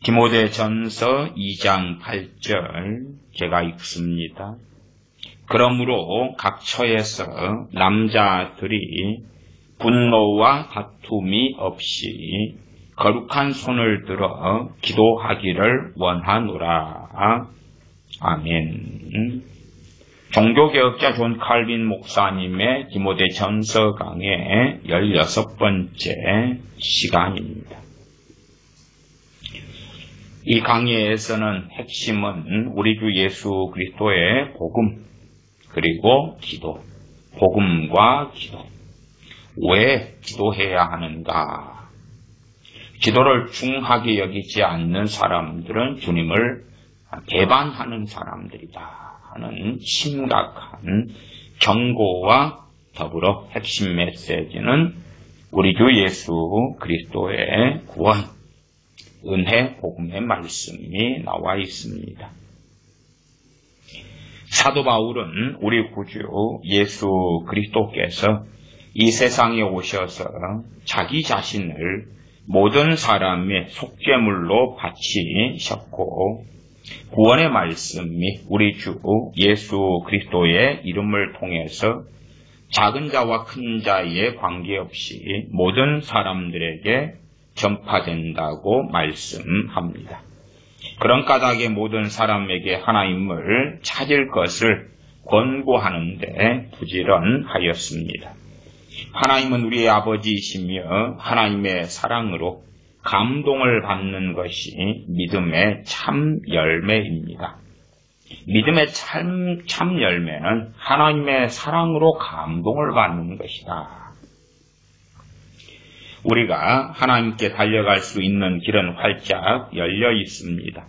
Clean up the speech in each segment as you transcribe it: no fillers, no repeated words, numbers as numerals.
디모데전서 2장 8절 제가 읽습니다. 그러므로 각 처에서 남자들이 분노와 다툼이 없이 거룩한 손을 들어 기도하기를 원하노라. 아멘. 종교개혁자 존 칼빈 목사님의 디모데전서 강의 16번째 시간입니다. 이 강의에서는 핵심은 우리 주 예수 그리스도의 복음, 그리고 기도, 복음과 기도. 왜 기도해야 하는가? 기도를 중하게 여기지 않는 사람들은 주님을 배반하는 사람들이다 하는 심각한 경고와 더불어 핵심 메시지는 우리 주 예수 그리스도의 구원, 은혜, 복음의 말씀이 나와 있습니다. 사도 바울은 우리 구주 예수 그리스도께서 이 세상에 오셔서 자기 자신을 모든 사람의 속죄물로 바치셨고 구원의 말씀이 우리 주 예수 그리스도의 이름을 통해서 작은 자와 큰 자의 관계없이 모든 사람들에게 전파된다고 말씀합니다. 그런 까닭에 모든 사람에게 하나님을 찾을 것을 권고하는데 부지런하였습니다. 하나님은 우리의 아버지이시며 하나님의 사랑으로 감동을 받는 것이 믿음의 참 열매입니다. 믿음의 참 열매는 하나님의 사랑으로 감동을 받는 것이다. 우리가 하나님께 달려갈 수 있는 길은 활짝 열려 있습니다.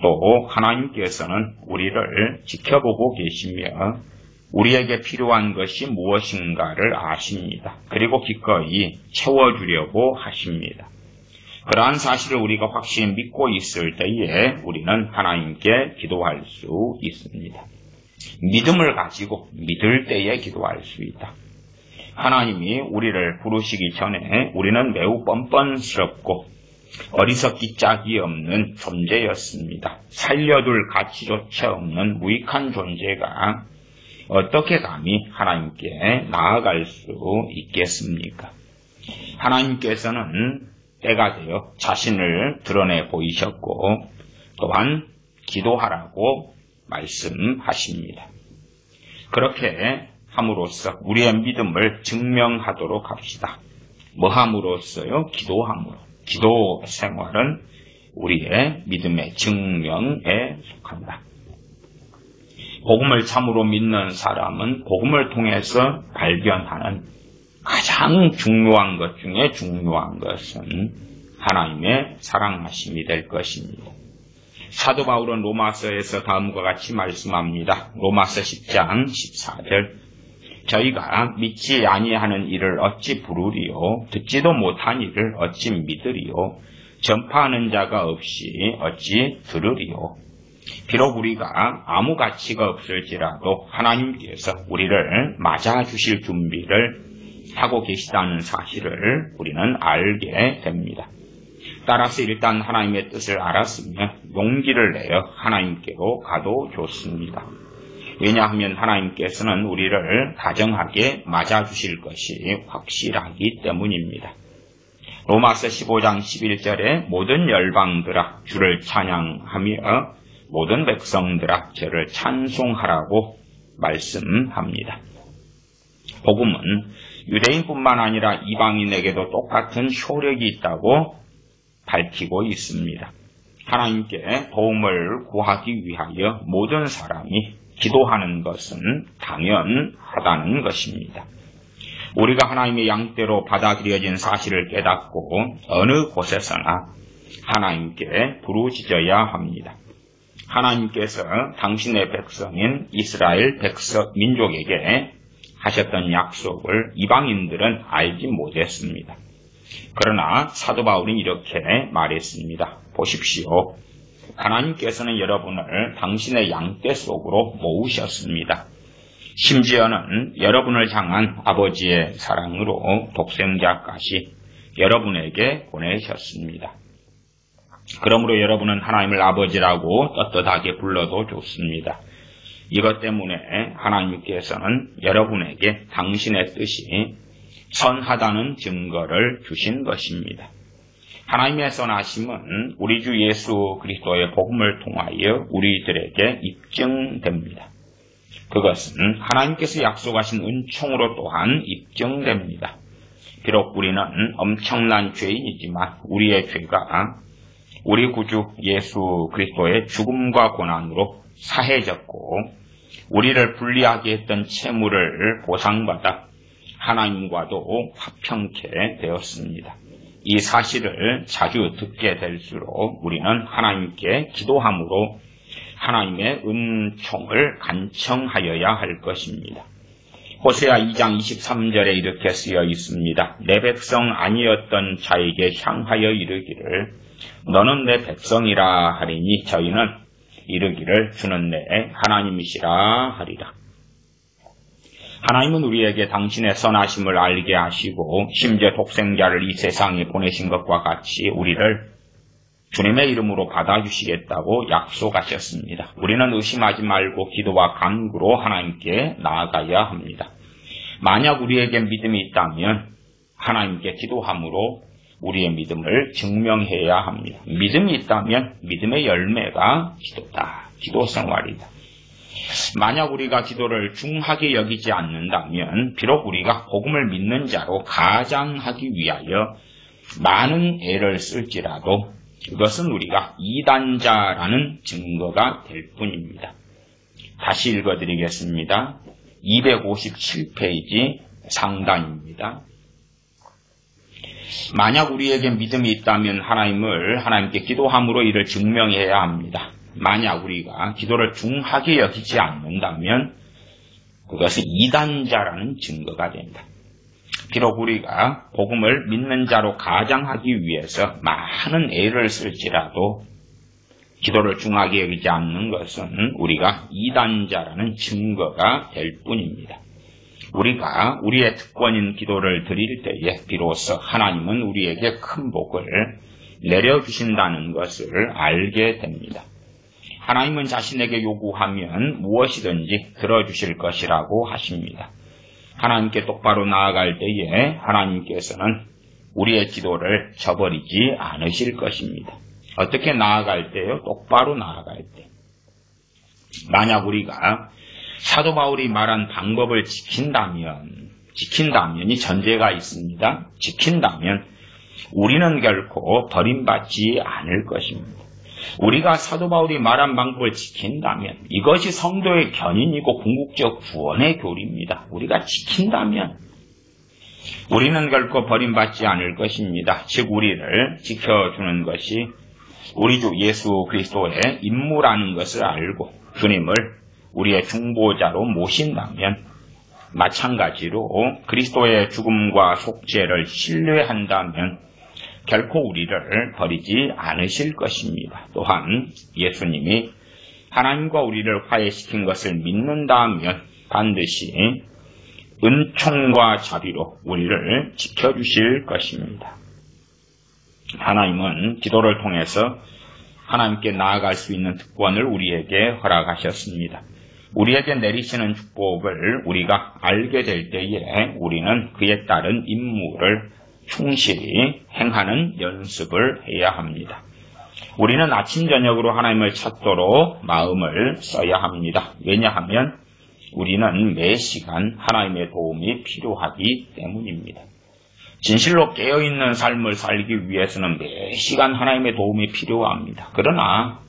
또 하나님께서는 우리를 지켜보고 계시며 우리에게 필요한 것이 무엇인가를 아십니다. 그리고 기꺼이 채워주려고 하십니다. 그러한 사실을 우리가 확실히 믿고 있을 때에 우리는 하나님께 기도할 수 있습니다. 믿음을 가지고 믿을 때에 기도할 수 있다. 하나님이 우리를 부르시기 전에 우리는 매우 뻔뻔스럽고 어리석기 짝이 없는 존재였습니다. 살려둘 가치조차 없는 무익한 존재가 어떻게 감히 하나님께 나아갈 수 있겠습니까? 하나님께서는 때가 되어 자신을 드러내 보이셨고 또한 기도하라고 말씀하십니다. 그렇게 함으로써 우리의 믿음을 증명하도록 합시다. 뭐 함으로써요? 기도함으로. 기도 생활은 우리의 믿음의 증명에 속한다. 복음을 참으로 믿는 사람은 복음을 통해서 발견하는 가장 중요한 것 중에 중요한 것은 하나님의 사랑하심이 될 것입니다. 사도 바울은 로마서에서 다음과 같이 말씀합니다. 로마서 10장 14절 저희가 믿지 아니하는 일을 어찌 부르리요 듣지도 못한 일을 어찌 믿으리요 전파하는 자가 없이 어찌 들으리요. 비록 우리가 아무 가치가 없을지라도 하나님께서 우리를 맞아주실 준비를 하고 계시다는 사실을 우리는 알게 됩니다. 따라서 일단 하나님의 뜻을 알았으면 용기를 내어 하나님께로 가도 좋습니다. 왜냐하면 하나님께서는 우리를 다정하게 맞아주실 것이 확실하기 때문입니다. 로마서 15장 11절에 모든 열방들아 주를 찬양하며 모든 백성들아 저를 찬송하라고 말씀합니다. 복음은 유대인뿐만 아니라 이방인에게도 똑같은 효력이 있다고 밝히고 있습니다. 하나님께 도움을 구하기 위하여 모든 사람이 기도하는 것은 당연하다는 것입니다. 우리가 하나님의 양떼로 받아들여진 사실을 깨닫고 어느 곳에서나 하나님께 부르짖어야 합니다. 하나님께서 당신의 백성인 이스라엘 민족에게 하셨던 약속을 이방인들은 알지 못했습니다. 그러나 사도 바울은 이렇게 말했습니다. 보십시오. 하나님께서는 여러분을 당신의 양떼 속으로 모으셨습니다. 심지어는 여러분을 향한 아버지의 사랑으로 독생자까지 여러분에게 보내셨습니다. 그러므로 여러분은 하나님을 아버지라고 떳떳하게 불러도 좋습니다. 이것 때문에 하나님께서는 여러분에게 당신의 뜻이 선하다는 증거를 주신 것입니다. 하나님의 선하심은 우리 주 예수 그리스도의 복음을 통하여 우리들에게 입증됩니다. 그것은 하나님께서 약속하신 은총으로 또한 입증됩니다. 비록 우리는 엄청난 죄인이지만 우리의 죄가 우리 구주 예수 그리스도의 죽음과 고난으로 사해졌고 우리를 불리하게 했던 채무를 보상받아 하나님과도 화평케 되었습니다. 이 사실을 자주 듣게 될수록 우리는 하나님께 기도함으로 하나님의 은총을 간청하여야 할 것입니다. 호세아 2장 23절에 이렇게 쓰여 있습니다. 내 백성 아니었던 자에게 향하여 이르기를 너는 내 백성이라 하리니 저희는 이르기를 주는 내 하나님이시라 하리라. 하나님은 우리에게 당신의 선하심을 알게 하시고 심지어 독생자를 이 세상에 보내신 것과 같이 우리를 주님의 이름으로 받아주시겠다고 약속하셨습니다. 우리는 의심하지 말고 기도와 간구로 하나님께 나아가야 합니다. 만약 우리에게 믿음이 있다면 하나님께 기도함으로 우리의 믿음을 증명해야 합니다. 믿음이 있다면 믿음의 열매가 기도다. 기도 생활이다. 만약 우리가 기도를 중하게 여기지 않는다면 비록 우리가 복음을 믿는 자로 가장하기 위하여 많은 애를 쓸지라도 그것은 우리가 이단자라는 증거가 될 뿐입니다. 다시 읽어드리겠습니다. 257페이지 상단입니다. 만약 우리에게 믿음이 있다면 하나님께 기도함으로 이를 증명해야 합니다. 만약 우리가 기도를 중하게 여기지 않는다면 그것은 이단자라는 증거가 된다. 비록 우리가 복음을 믿는 자로 가장하기 위해서 많은 애를 쓸지라도 기도를 중하게 여기지 않는 것은 우리가 이단자라는 증거가 될 뿐입니다. 우리가 우리의 특권인 기도를 드릴 때에 비로소 하나님은 우리에게 큰 복을 내려주신다는 것을 알게 됩니다. 하나님은 자신에게 요구하면 무엇이든지 들어주실 것이라고 하십니다. 하나님께 똑바로 나아갈 때에 하나님께서는 우리의 기도를 저버리지 않으실 것입니다. 어떻게 나아갈 때요? 똑바로 나아갈 때. 만약 우리가 사도 바울이 말한 방법을 지킨다면이 전제가 있습니다. 지킨다면 우리는 결코 버림받지 않을 것입니다. 우리가 사도 바울이 말한 방법을 지킨다면 이것이 성도의 견인이고 궁극적 구원의 교리입니다. 우리가 지킨다면 우리는 결코 버림받지 않을 것입니다. 즉 우리를 지켜주는 것이 우리 주 예수 그리스도의 임무라는 것을 알고 주님을 우리의 중보자로 모신다면 마찬가지로 그리스도의 죽음과 속죄를 신뢰한다면 결코 우리를 버리지 않으실 것입니다. 또한 예수님이 하나님과 우리를 화해시킨 것을 믿는다면 반드시 은총과 자비로 우리를 지켜주실 것입니다. 하나님은 기도를 통해서 하나님께 나아갈 수 있는 특권을 우리에게 허락하셨습니다. 우리에게 내리시는 축복을 우리가 알게 될 때에 우리는 그에 따른 임무를 충실히 행하는 연습을 해야 합니다. 우리는 아침 저녁으로 하나님을 찾도록 마음을 써야 합니다. 왜냐하면 우리는 매 시간 하나님의 도움이 필요하기 때문입니다. 진실로 깨어있는 삶을 살기 위해서는 매 시간 하나님의 도움이 필요합니다. 그러나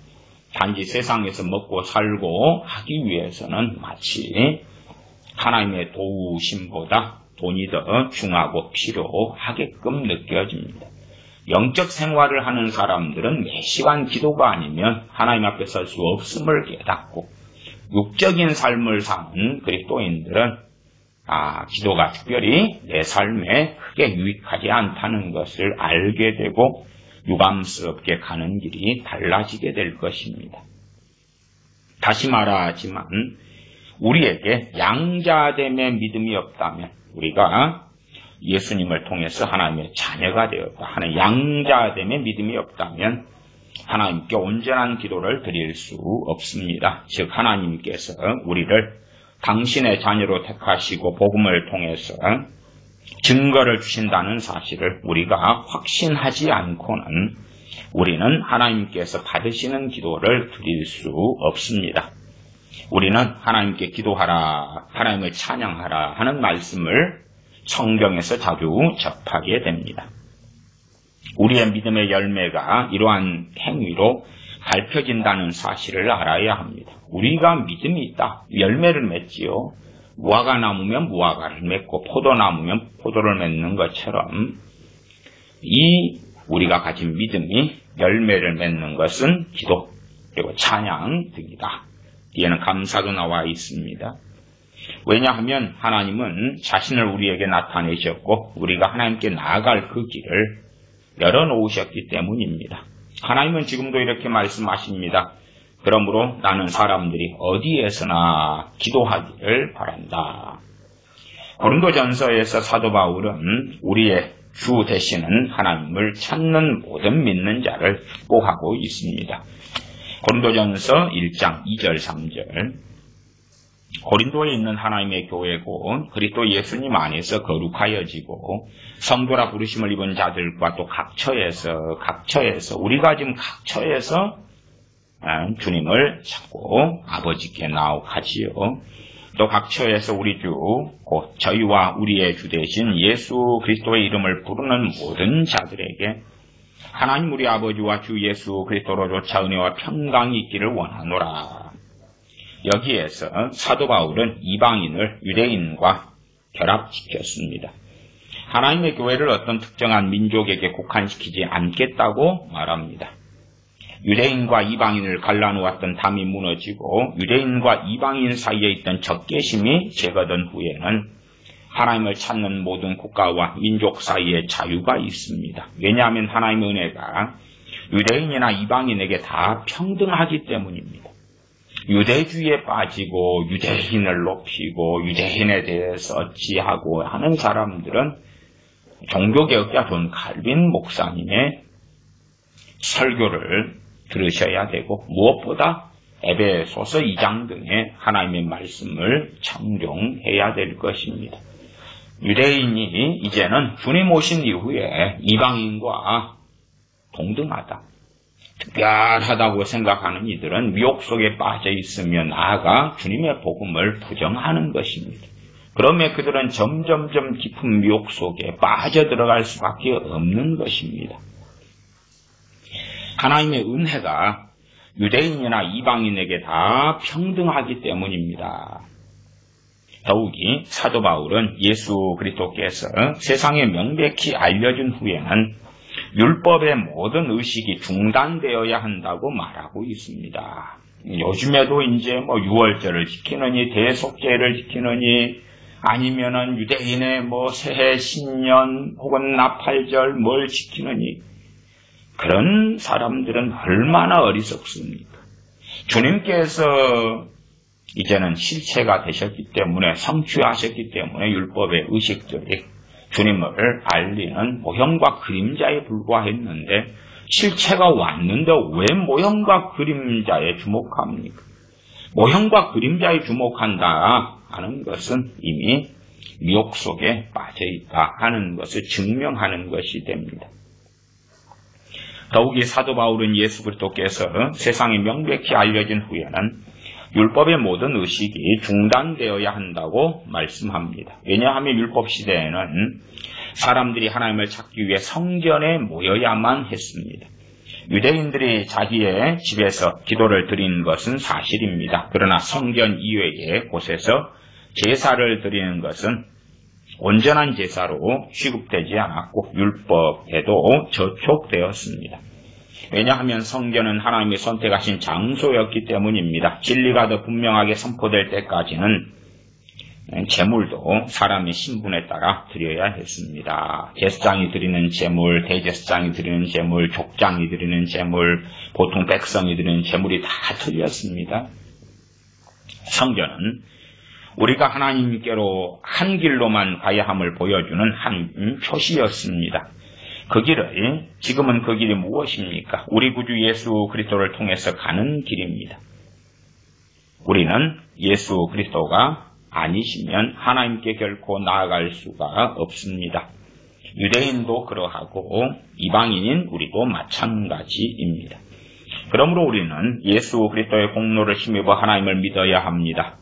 단지 세상에서 먹고 살고 하기 위해서는 마치 하나님의 도우심보다 돈이 더 중하고 필요하게끔 느껴집니다. 영적 생활을 하는 사람들은 매 시간 기도가 아니면 하나님 앞에 설 수 없음을 깨닫고 육적인 삶을 사는 그리스도인들은 기도가 특별히 내 삶에 크게 유익하지 않다는 것을 알게 되고 유감스럽게 가는 길이 달라지게 될 것입니다. 다시 말하지만 우리에게 양자됨의 믿음이 없다면 우리가 예수님을 통해서 하나님의 자녀가 되었다 하는 양자됨의 믿음이 없다면 하나님께 온전한 기도를 드릴 수 없습니다. 즉 하나님께서 우리를 당신의 자녀로 택하시고 복음을 통해서 증거를 주신다는 사실을 우리가 확신하지 않고는 우리는 하나님께서 받으시는 기도를 드릴 수 없습니다. 우리는 하나님께 기도하라, 하나님을 찬양하라 하는 말씀을 성경에서 자주 접하게 됩니다. 우리의 믿음의 열매가 이러한 행위로 밝혀진다는 사실을 알아야 합니다. 우리가 믿음이 있다, 열매를 맺지요. 무화과 나무면 무화과를 맺고 포도나무면 포도를 맺는 것처럼 이 우리가 가진 믿음이 열매를 맺는 것은 기도 그리고 찬양 등이다. 뒤에는 감사도 나와 있습니다. 왜냐하면 하나님은 자신을 우리에게 나타내셨고 우리가 하나님께 나아갈 그 길을 열어놓으셨기 때문입니다. 하나님은 지금도 이렇게 말씀하십니다. 그러므로 나는 사람들이 어디에서나 기도하기를 바란다. 고린도전서에서 사도 바울은 우리의 주 되시는 하나님을 찾는 모든 믿는 자를 축복하고 있습니다. 고린도전서 1장 2절 3절 고린도에 있는 하나님의 교회고 그리스도 예수님 안에서 거룩하여지고 성도라 부르심을 입은 자들과 또 각처에서 우리가 지금 각처에서 주님을 찾고 아버지께 나아가지요. 또 각처에서 우리 주 곧 저희와 우리의 주 되신 예수 그리스도의 이름을 부르는 모든 자들에게 하나님 우리 아버지와 주 예수 그리스도로 조차 은혜와 평강이 있기를 원하노라. 여기에서 사도 바울은 이방인을 유대인과 결합시켰습니다. 하나님의 교회를 어떤 특정한 민족에게 국한시키지 않겠다고 말합니다. 유대인과 이방인을 갈라놓았던 담이 무너지고 유대인과 이방인 사이에 있던 적개심이 제거된 후에는 하나님을 찾는 모든 국가와 민족 사이에 자유가 있습니다. 왜냐하면 하나님의 은혜가 유대인이나 이방인에게 다 평등하기 때문입니다. 유대주의에 빠지고 유대인을 높이고 유대인에 대해서 어찌하고 하는 사람들은 종교개혁자 존 칼빈 목사님의 설교를 들으셔야 되고 무엇보다 에베소서 2장 등의 하나님의 말씀을 청종해야 될 것입니다. 유대인이 이제는 주님 오신 이후에 이방인과 동등하다, 특별하다고 생각하는 이들은 미혹 속에 빠져 있으며 나아가 주님의 복음을 부정하는 것입니다. 그러면 그들은 점점점 깊은 미혹 속에 빠져들어갈 수밖에 없는 것입니다. 하나님의 은혜가 유대인이나 이방인에게 다 평등하기 때문입니다. 더욱이 사도 바울은 예수 그리스도께서 세상에 명백히 알려준 후에는 율법의 모든 의식이 중단되어야 한다고 말하고 있습니다. 요즘에도 이제 유월절을 지키느니 대속제를 지키느니 아니면은 유대인의 새해 신년 혹은 나팔절 뭘 지키느니 그런 사람들은 얼마나 어리석습니까? 주님께서 이제는 실체가 되셨기 때문에 성취하셨기 때문에 율법의 의식들이 주님을 알리는 모형과 그림자에 불과했는데 실체가 왔는데 왜 모형과 그림자에 주목합니까? 모형과 그림자에 주목한다 하는 것은 이미 미혹 속에 빠져있다 하는 것을 증명하는 것이 됩니다. 더욱이 사도 바울은 예수 그리스도께서 세상에 명백히 알려진 후에는 율법의 모든 의식이 중단되어야 한다고 말씀합니다. 왜냐하면 율법 시대에는 사람들이 하나님을 찾기 위해 성전에 모여야만 했습니다. 유대인들이 자기의 집에서 기도를 드리는 것은 사실입니다. 그러나 성전 이외의 곳에서 제사를 드리는 것은 온전한 제사로 취급되지 않았고 율법에도 저촉되었습니다. 왜냐하면 성전은 하나님이 선택하신 장소였기 때문입니다. 진리가 더 분명하게 선포될 때까지는 제물도 사람의 신분에 따라 드려야 했습니다. 제사장이 드리는 제물, 대제사장이 드리는 제물, 족장이 드리는 제물, 보통 백성이 드리는 제물이 다 틀렸습니다. 성전은 우리가 하나님께로 한 길로만 가야 함을 보여주는 한 표시였습니다. 지금은 그 길이 무엇입니까? 우리 구주 예수 그리스도를 통해서 가는 길입니다. 우리는 예수 그리스도가 아니시면 하나님께 결코 나아갈 수가 없습니다. 유대인도 그러하고 이방인인 우리도 마찬가지입니다. 그러므로 우리는 예수 그리스도의 공로를 힘입어 하나님을 믿어야 합니다.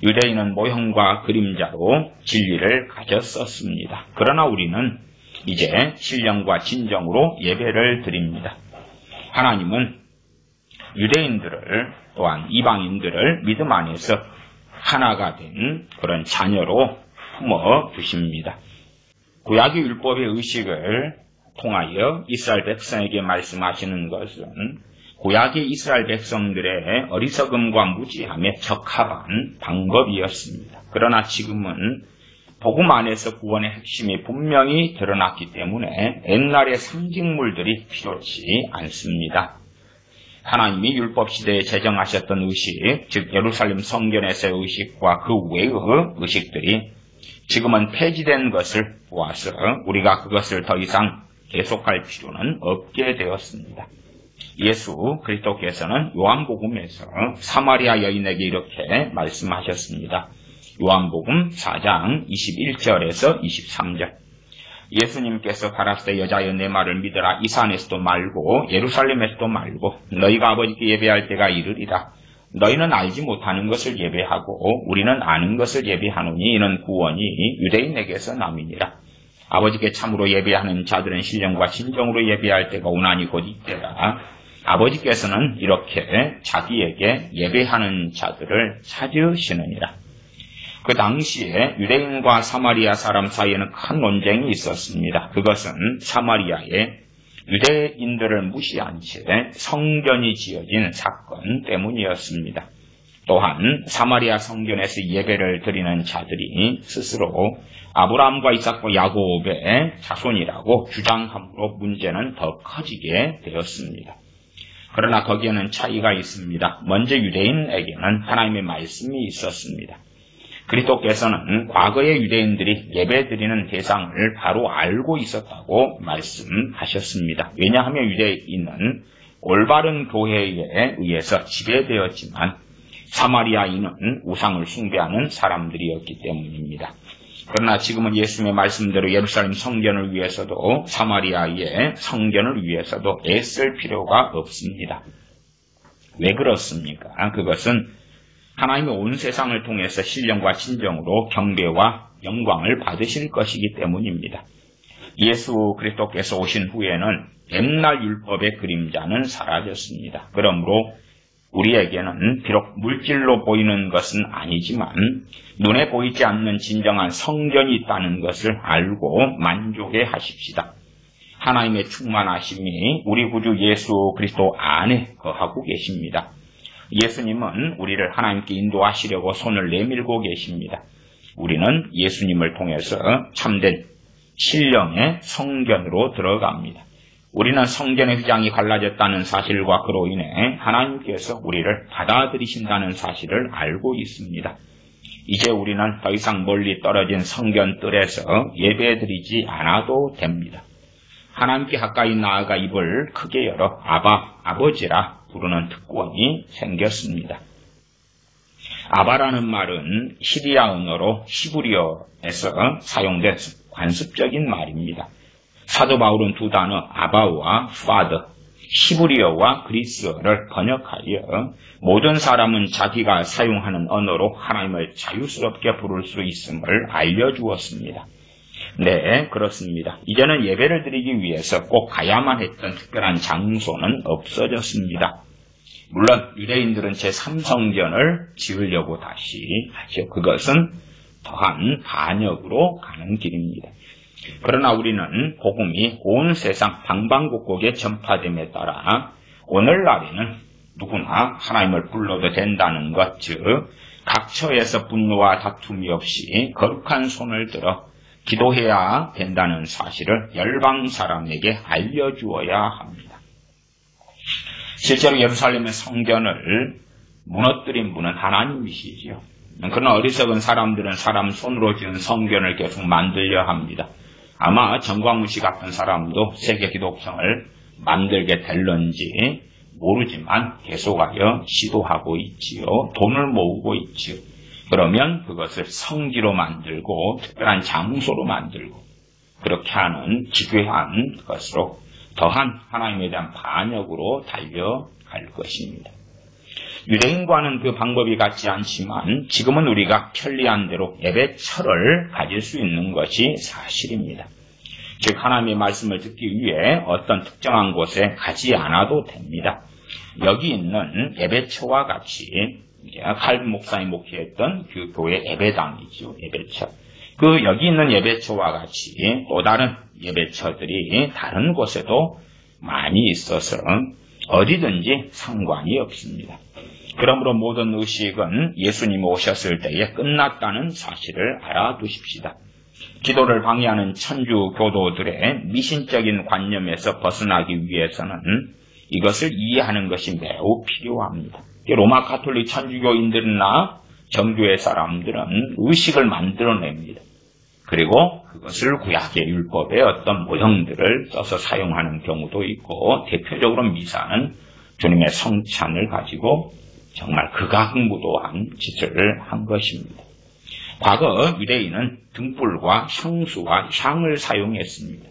유대인은 모형과 그림자로 진리를 가졌었습니다. 그러나 우리는 이제 신령과 진정으로 예배를 드립니다. 하나님은 유대인들을 또한 이방인들을 믿음 안에서 하나가 된 그런 자녀로 품어 주십니다. 구약의 율법의 의식을 통하여 이스라엘 백성에게 말씀하시는 것은 구약의 이스라엘 백성들의 어리석음과 무지함에 적합한 방법이었습니다. 그러나 지금은 복음 안에서 구원의 핵심이 분명히 드러났기 때문에 옛날의 상징물들이 필요치 않습니다. 하나님이 율법 시대에 제정하셨던 의식, 즉 예루살렘 성전에서의 의식과 그 외의 의식들이 지금은 폐지된 것을 보아서 우리가 그것을 더 이상 계속할 필요는 없게 되었습니다. 예수 그리스도께서는 요한복음에서 사마리아 여인에게 이렇게 말씀하셨습니다. 요한복음 4장 21절에서 23절. 예수님께서 가라사대 여자여 내 말을 믿으라. 이 산에서도 말고 예루살렘에서도 말고 너희가 아버지께 예배할 때가 이르리라. 너희는 알지 못하는 것을 예배하고 우리는 아는 것을 예배하노니 이는 구원이 유대인에게서 남이니라. 아버지께 참으로 예배하는 자들은 신령과 진정으로 예배할 때가 오나니 곧 이때라. 아버지께서는 이렇게 자기에게 예배하는 자들을 찾으시느니라. 그 당시에 유대인과 사마리아 사람 사이에는 큰 논쟁이 있었습니다. 그것은 사마리아에 유대인들을 무시한 채 성전이 지어진 사건 때문이었습니다. 또한 사마리아 성전에서 예배를 드리는 자들이 스스로 아브라함과 이삭과 야곱의 자손이라고 주장함으로 문제는 더 커지게 되었습니다. 그러나 거기에는 차이가 있습니다. 먼저 유대인에게는 하나님의 말씀이 있었습니다. 그리스도께서는 과거의 유대인들이 예배드리는 대상을 바로 알고 있었다고 말씀하셨습니다. 왜냐하면 유대인은 올바른 교회에 의해서 지배되었지만 사마리아인은 우상을 숭배하는 사람들이었기 때문입니다. 그러나 지금은 예수님의 말씀대로 예루살렘 성전을 위해서도 사마리아의 성전을 위해서도 애쓸 필요가 없습니다. 왜 그렇습니까? 그것은 하나님의 온 세상을 통해서 신령과 진정으로 경배와 영광을 받으실 것이기 때문입니다. 예수 그리스도께서 오신 후에는 옛날 율법의 그림자는 사라졌습니다. 그러므로 우리에게는 비록 물질로 보이는 것은 아니지만 눈에 보이지 않는 진정한 성전이 있다는 것을 알고 만족해 하십시다. 하나님의 충만하심이 우리 구주 예수 그리스도 안에 거하고 계십니다. 예수님은 우리를 하나님께 인도하시려고 손을 내밀고 계십니다. 우리는 예수님을 통해서 참된 신령의 성전으로 들어갑니다. 우리는 성전의 휘장이 갈라졌다는 사실과 그로 인해 하나님께서 우리를 받아들이신다는 사실을 알고 있습니다. 이제 우리는 더 이상 멀리 떨어진 성전 뜰에서 예배드리지 않아도 됩니다. 하나님께 가까이 나아가 입을 크게 열어 아버지라 부르는 특권이 생겼습니다. 아바라는 말은 시리아 언어로 히브리어에서 사용된 관습적인 말입니다. 사도 바울은 두 단어 아바와 파더, 히브리어와 그리스어를 번역하여 모든 사람은 자기가 사용하는 언어로 하나님을 자유스럽게 부를 수 있음을 알려주었습니다. 네, 그렇습니다. 이제는 예배를 드리기 위해서 꼭 가야만 했던 특별한 장소는 없어졌습니다. 물론 유대인들은 제3성전을 지으려고 다시 하죠. 그것은 더한 반역으로 가는 길입니다. 그러나 우리는 복음이 온 세상 방방곡곡에 전파됨에 따라 오늘날에는 누구나 하나님을 불러도 된다는 것, 즉 각처에서 분노와 다툼이 없이 거룩한 손을 들어 기도해야 된다는 사실을 열방 사람에게 알려주어야 합니다. 실제로 예루살렘의 성전을 무너뜨린 분은 하나님이시지요. 그러나 어리석은 사람들은 사람 손으로 지은 성전을 계속 만들려 합니다. 아마 정광훈 씨 같은 사람도 세계 기독성을 만들게 될런지 모르지만 계속하여 시도하고 있지요. 돈을 모으고 있지요. 그러면 그것을 성지로 만들고 특별한 장소로 만들고 그렇게 하는 기괴한 것으로 더한 하나님에 대한 반역으로 달려갈 것입니다. 유대인과는 그 방법이 같지 않지만 지금은 우리가 편리한 대로 예배처를 가질 수 있는 것이 사실입니다. 즉 하나님의 말씀을 듣기 위해 어떤 특정한 곳에 가지 않아도 됩니다. 여기 있는 예배처와 같이 칼빈 목사님이 목회했던 그 교회 예배당이죠. 예배처. 그 여기 있는 예배처와 같이 또 다른 예배처들이 다른 곳에도 많이 있어서 어디든지 상관이 없습니다. 그러므로 모든 의식은 예수님이 오셨을 때에 끝났다는 사실을 알아두십시다. 기도를 방해하는 천주 교도들의 미신적인 관념에서 벗어나기 위해서는 이것을 이해하는 것이 매우 필요합니다. 로마 가톨릭 천주교인들이나 정교회 사람들은 의식을 만들어냅니다. 그리고 그것을 구약의 율법의 어떤 모형들을 써서 사용하는 경우도 있고 대표적으로 미사는 주님의 성찬을 가지고 정말 극악무도한 짓을 한 것입니다. 과거 유대인은 등불과 향수와 향을 사용했습니다.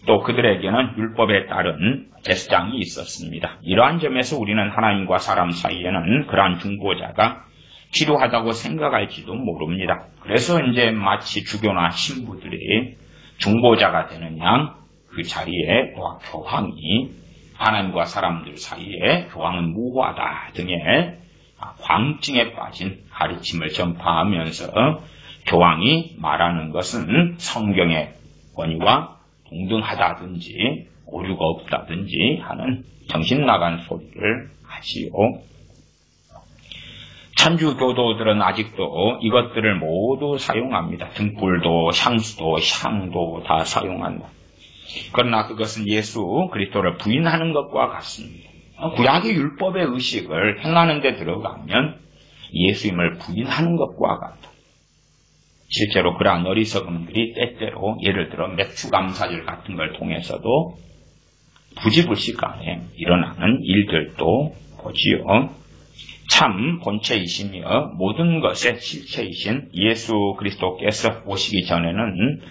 또 그들에게는 율법에 따른 제사장이 있었습니다. 이러한 점에서 우리는 하나님과 사람 사이에는 그러한 중보자가 필요하다고 생각할지도 모릅니다. 그래서 이제 마치 주교나 신부들이 중보자가 되는 양 그 자리에 교황이 하나님과 사람들 사이에 교황은 무호하다 등의 광증에 빠진 가르침을 전파하면서 교황이 말하는 것은 성경의 권위와 동등하다든지 오류가 없다든지 하는 정신나간 소리를 하지요. 천주교도들은 아직도 이것들을 모두 사용합니다. 등불도 향수도 향도 다 사용한다. 그러나 그것은 예수 그리스도를 부인하는 것과 같습니다. 구약의 율법의 의식을 행하는 데 들어가면 예수님을 부인하는 것과 같다. 실제로 그러한 어리석음들이 때때로 예를 들어 맥주감사절 같은 걸 통해서도 부지불식간에 일어나는 일들도 보지요. 참 본체이시며 모든 것의 실체이신 예수 그리스도께서 오시기 전에는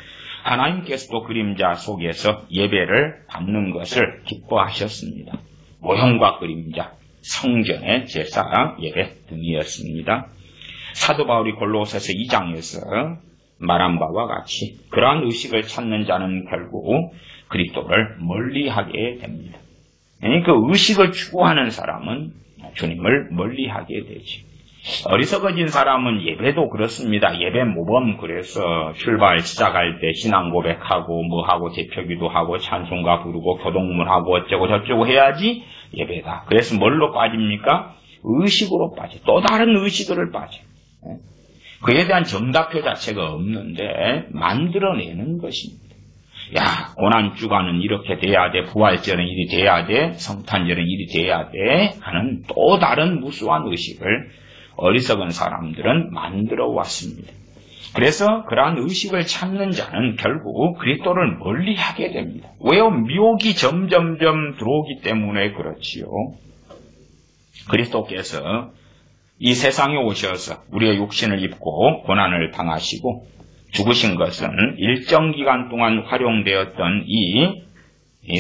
하나님께서도 그림자 속에서 예배를 받는 것을 기뻐하셨습니다. 모형과 그림자, 성전의 제사 예배 등이었습니다. 사도 바울이 골로새서 2장에서 말한 바와 같이 그러한 의식을 찾는 자는 결국 그리스도를 멀리하게 됩니다. 그 의식을 추구하는 사람은 주님을 멀리하게 되지. 어리석어진 사람은 예배도 그렇습니다. 예배 모범 그래서 출발 시작할 때 신앙 고백하고 뭐하고 대표기도 하고 찬송가 부르고 교동문하고 어쩌고 저쩌고 해야지 예배다. 그래서 뭘로 빠집니까? 의식으로 빠져. 또 다른 의식으로 빠져. 그에 대한 정답표 자체가 없는데 만들어내는 것입니다. 야, 고난주간은 이렇게 돼야 돼, 부활절은 이리 돼야 돼, 성탄절은 이리 돼야 돼 하는 또 다른 무수한 의식을 어리석은 사람들은 만들어 왔습니다. 그래서 그러한 의식을 찾는 자는 결국 그리스도를 멀리하게 됩니다. 왜요? 미혹이 점점점 들어오기 때문에 그렇지요. 그리스도께서 이 세상에 오셔서 우리의 육신을 입고 고난을 당하시고 죽으신 것은 일정 기간 동안 활용되었던 이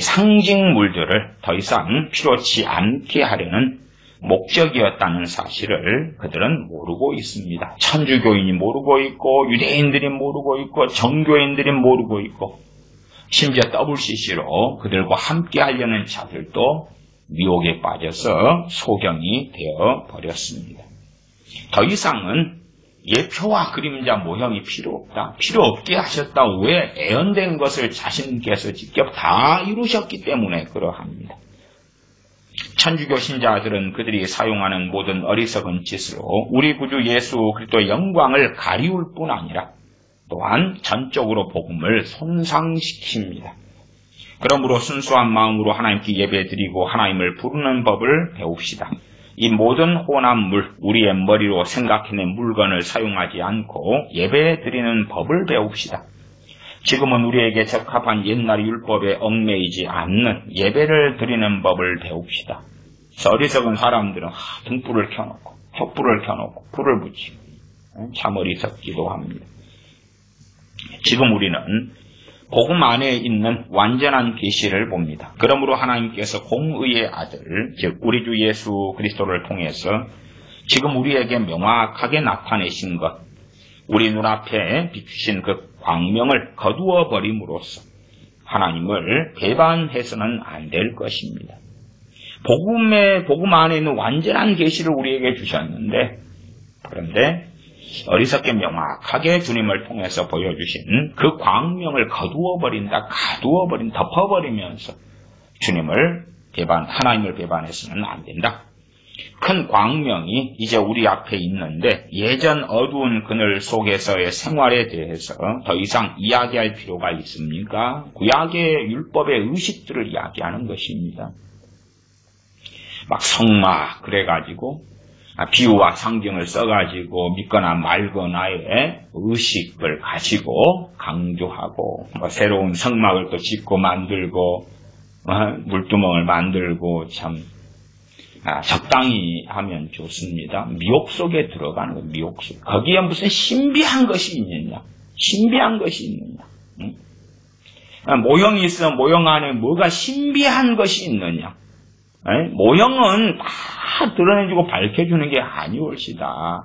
상징물들을 더 이상 필요치 않게 하려는 목적이었다는 사실을 그들은 모르고 있습니다. 천주교인이 모르고 있고 유대인들이 모르고 있고 정교인들이 모르고 있고 심지어 WCC로 그들과 함께 하려는 자들도 미혹에 빠져서 소경이 되어 버렸습니다. 더 이상은 예표와 그림자 모형이 필요 없다. 필요 없게 하셨다. 왜? 애언된 것을 자신께서 직접 다 이루셨기 때문에 그러합니다. 천주교 신자들은 그들이 사용하는 모든 어리석은 짓으로 우리 구주 예수 그리스도의 영광을 가리울 뿐 아니라 또한 전적으로 복음을 손상시킵니다. 그러므로 순수한 마음으로 하나님께 예배드리고 하나님을 부르는 법을 배웁시다. 이 모든 혼합물, 우리의 머리로 생각해낸 물건을 사용하지 않고 예배드리는 법을 배웁시다. 지금은 우리에게 적합한 옛날 율법에 얽매이지 않는 예배를 드리는 법을 배웁시다. 어리석은 사람들은 등불을 켜놓고 촛불을 켜놓고 불을 붙이고 참 어리석기도 합니다. 지금 우리는 복음 안에 있는 완전한 계시를 봅니다. 그러므로 하나님께서 공의의 아들, 즉 우리 주 예수 그리스도를 통해서 지금 우리에게 명확하게 나타내신 것, 우리 눈앞에 비추신 그 광명을 거두어 버림으로써 하나님을 배반해서는 안 될 것입니다. 복음 안에 있는 완전한 계시를 우리에게 주셨는데, 그런데 어리석게 명확하게 주님을 통해서 보여주신 그 광명을 거두어버린다, 덮어버리면서 하나님을 배반해서는 안 된다. 큰 광명이 이제 우리 앞에 있는데 예전 어두운 그늘 속에서의 생활에 대해서 더 이상 이야기할 필요가 있습니까? 구약의 율법의 의식들을 이야기하는 것입니다. 막 성막 그래가지고 비유와 상징을 써가지고 믿거나 말거나의 의식을 가지고 강조하고 새로운 성막을 또 짓고 만들고 물두멍을 만들고 참 적당히 하면 좋습니다. 미혹 속에 들어가는 거, 미혹 속. 거기에 무슨 신비한 것이 있느냐? 응? 모형이 있으면 모형 안에 뭐가 신비한 것이 있느냐? 모형은 다 드러내주고 밝혀주는 게 아니올시다.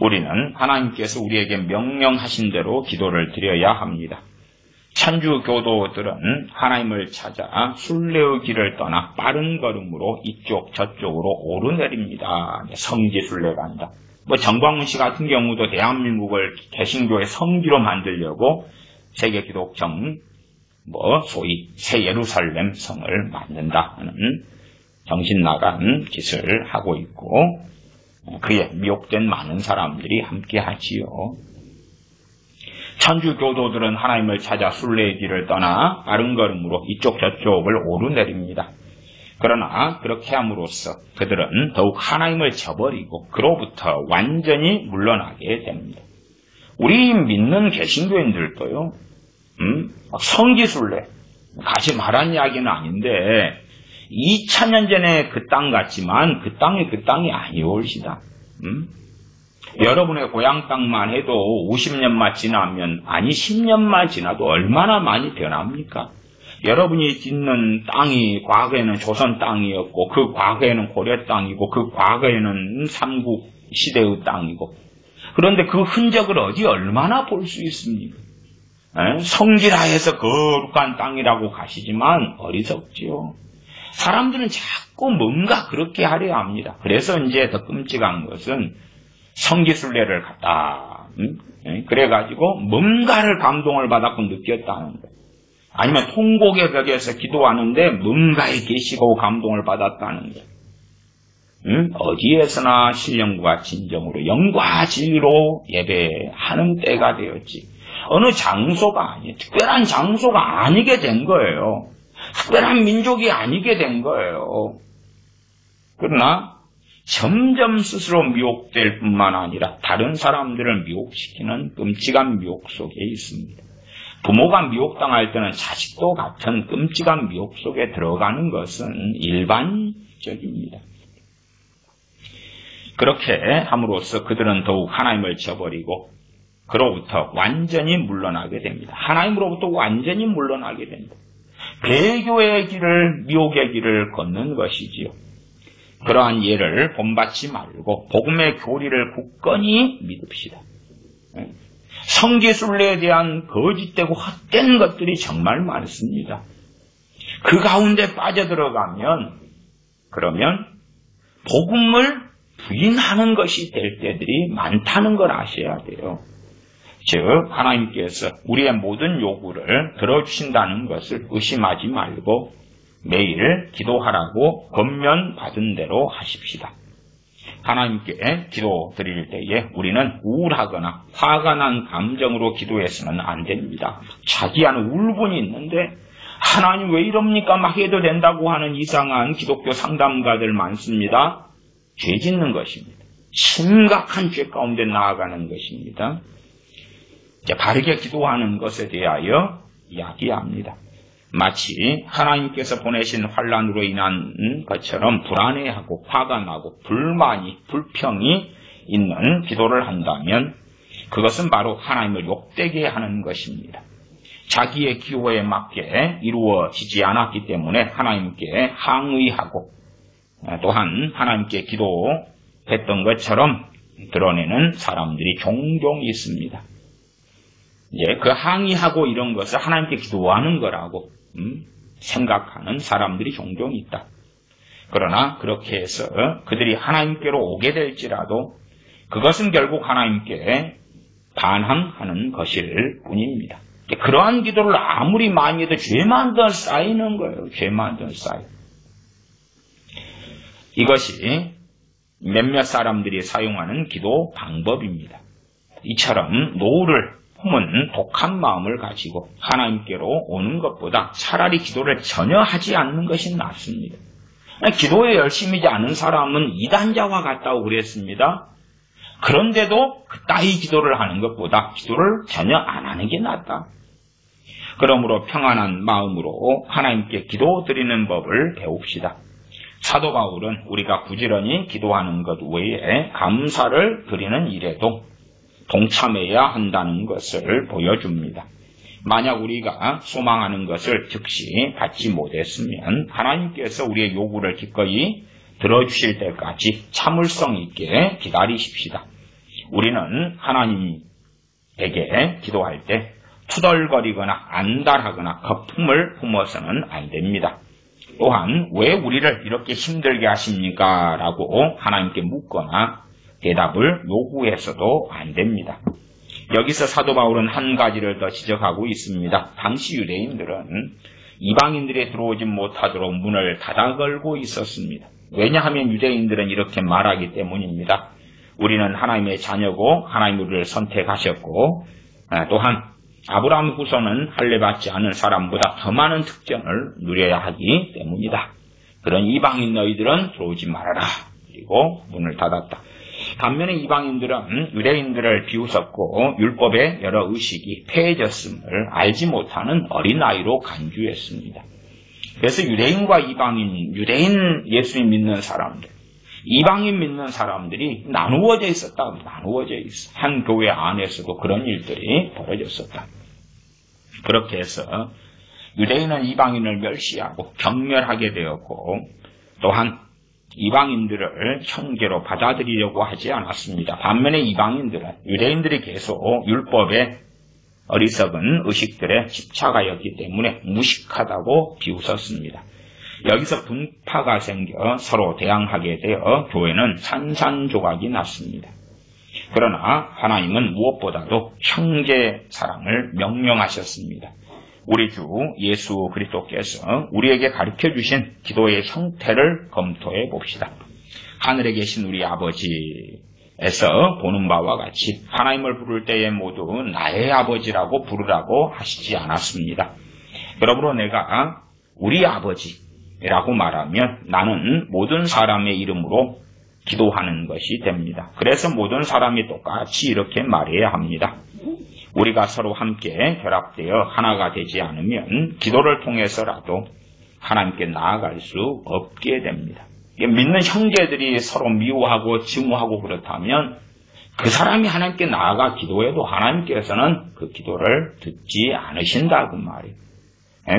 우리는 하나님께서 우리에게 명령하신 대로 기도를 드려야 합니다. 천주교도들은 하나님을 찾아 순례의 길을 떠나 빠른 걸음으로 이쪽 저쪽으로 오르내립니다. 성지순례가 한다. 정광훈 씨 같은 경우도 대한민국을 개신교의 성지로 만들려고 세계 기독정 소위 새 예루살렘 성을 만든다 하는 정신 나간 짓을 하고 있고 그에 미혹된 많은 사람들이 함께 하지요. 천주교도들은 하나님을 찾아 순례의 길을 떠나 빠른 걸음으로 이쪽 저쪽을 오르내립니다. 그러나 그렇게 함으로써 그들은 더욱 하나님을 저버리고 그로부터 완전히 물러나게 됩니다. 우리 믿는 개신교인들도요. 성지순례 가지 말란 이야기는 아닌데 2000년 전에 그 땅 같지만 그 땅이 아니올시다. 여러분의 고향 땅만 해도 50년만 지나면 10년만 지나도 얼마나 많이 변합니까? 여러분이 짓는 땅이 과거에는 조선 땅이었고 그 과거에는 고려 땅이고 그 과거에는 삼국 시대의 땅이고 그런데 그 흔적을 어디 얼마나 볼 수 있습니까? 성지라 해서 거룩한 땅이라고 가시지만 어리석지요. 사람들은 자꾸 뭔가 그렇게 하려 합니다. 그래서 이제 더 끔찍한 것은 성지순례를 갔다. 그래가지고 뭔가를 감동을 받았고 느꼈다는 것. 아니면 통곡의 벽에서 기도하는데 뭔가에 계시고 감동을 받았다는 것. 어디에서나 신령과 진정으로 영과 진리로 예배하는 때가 되었지. 어느 장소가 아니에요. 특별한 장소가 아니게 된 거예요. 특별한 민족이 아니게 된 거예요. 그러나 점점 스스로 미혹될 뿐만 아니라 다른 사람들을 미혹시키는 끔찍한 미혹 속에 있습니다. 부모가 미혹당할 때는 자식도 같은 끔찍한 미혹 속에 들어가는 것은 일반적입니다. 그렇게 함으로써 그들은 더욱 하나님을 저버리고 그로부터 완전히 물러나게 됩니다. 하나님으로부터 완전히 물러나게 됩니다. 배교의 길을, 미혹의 길을 걷는 것이지요. 그러한 예를 본받지 말고 복음의 교리를 굳건히 믿읍시다. 성지순례에 대한 거짓되고 헛된 것들이 정말 많습니다. 그 가운데 빠져들어가면 그러면 복음을 부인하는 것이 될 때들이 많다는 걸 아셔야 돼요. 즉 하나님께서 우리의 모든 요구를 들어주신다는 것을 의심하지 말고 매일 기도하라고 권면받은 대로 하십시다. 하나님께 기도 드릴 때에 우리는 우울하거나 화가 난 감정으로 기도해서는 안 됩니다. 자기 안에 울분이 있는데 하나님 왜 이럽니까? 막 해도 된다고 하는 이상한 기독교 상담가들 많습니다. 죄 짓는 것입니다. 심각한 죄 가운데 나아가는 것입니다. 이제 바르게 기도하는 것에 대하여 이야기합니다. 마치 하나님께서 보내신 환난으로 인한 것처럼 불안해하고 화가 나고 불만이, 불평이 있는 기도를 한다면 그것은 바로 하나님을 욕되게 하는 것입니다. 자기의 기호에 맞게 이루어지지 않았기 때문에 하나님께 항의하고 또한 하나님께 기도했던 것처럼 드러내는 사람들이 종종 있습니다. 이제 그 항의하고 이런 것을 하나님께 기도하는 거라고 생각하는 사람들이 종종 있다. 그러나 그렇게 해서 그들이 하나님께로 오게 될지라도 그것은 결국 하나님께 반항하는 것일 뿐입니다. 그러한 기도를 아무리 많이 해도 죄만 더 쌓이는 거예요. 죄만 더 쌓여. 이것이 몇몇 사람들이 사용하는 기도 방법입니다. 이처럼 노를 품은 독한 마음을 가지고 하나님께로 오는 것보다 차라리 기도를 전혀 하지 않는 것이 낫습니다. 기도에 열심히지 않은 사람은 이단자와 같다고 그랬습니다. 그런데도 그따위 기도를 하는 것보다 기도를 전혀 안 하는 게 낫다. 그러므로 평안한 마음으로 하나님께 기도드리는 법을 배웁시다. 사도 바울은 우리가 부지런히 기도하는 것 외에 감사를 드리는 일에도 동참해야 한다는 것을 보여줍니다. 만약 우리가 소망하는 것을 즉시 받지 못했으면 하나님께서 우리의 요구를 기꺼이 들어주실 때까지 참을성 있게 기다리십시다. 우리는 하나님에게 기도할 때 투덜거리거나 안달하거나 거품을 품어서는 안 됩니다. 또한 왜 우리를 이렇게 힘들게 하십니까? 라고 하나님께 묻거나 대답을 요구해서도 안 됩니다. 여기서 사도 바울은 한 가지를 더 지적하고 있습니다. 당시 유대인들은 이방인들이 들어오지 못하도록 문을 닫아 걸고 있었습니다. 왜냐하면 유대인들은 이렇게 말하기 때문입니다. 우리는 하나님의 자녀고 하나님 우리를 선택하셨고 또한 아브라함 후손은 할례받지 않은 사람보다 더 많은 특권을 누려야 하기 때문이다. 그런 이방인 너희들은 들어오지 말아라. 그리고 문을 닫았다. 반면에 이방인들은 유대인들을 비웃었고 율법의 여러 의식이 폐해졌음을 알지 못하는 어린아이로 간주했습니다. 그래서 유대인과 이방인, 유대인 예수님 믿는 사람들, 이방인 믿는 사람들이 나누어져 있었다. 나누어져 있어. 한 교회 안에서도 그런 일들이 벌어졌었다. 그렇게 해서 유대인은 이방인을 멸시하고 경멸하게 되었고 또한 이방인들을 형제로 받아들이려고 하지 않았습니다. 반면에 이방인들은 유대인들이 계속 율법의 어리석은 의식들에 집착하였기 때문에 무식하다고 비웃었습니다. 여기서 분파가 생겨 서로 대항하게 되어 교회는 산산조각이 났습니다. 그러나 하나님은 무엇보다도 형제 사랑을 명령하셨습니다. 우리 주 예수 그리스도께서 우리에게 가르쳐주신 기도의 형태를 검토해 봅시다. 하늘에 계신 우리 아버지에서 보는 바와 같이 하나님을 부를 때에 모두 나의 아버지라고 부르라고 하시지 않았습니다. 그러므로 내가 우리 아버지라고 말하면 나는 모든 사람의 이름으로 기도하는 것이 됩니다. 그래서 모든 사람이 똑같이 이렇게 말해야 합니다. 우리가 서로 함께 결합되어 하나가 되지 않으면 기도를 통해서라도 하나님께 나아갈 수 없게 됩니다. 믿는 형제들이 서로 미워하고 증오하고 그렇다면 그 사람이 하나님께 나아가 기도해도 하나님께서는 그 기도를 듣지 않으신다 그 말이에요.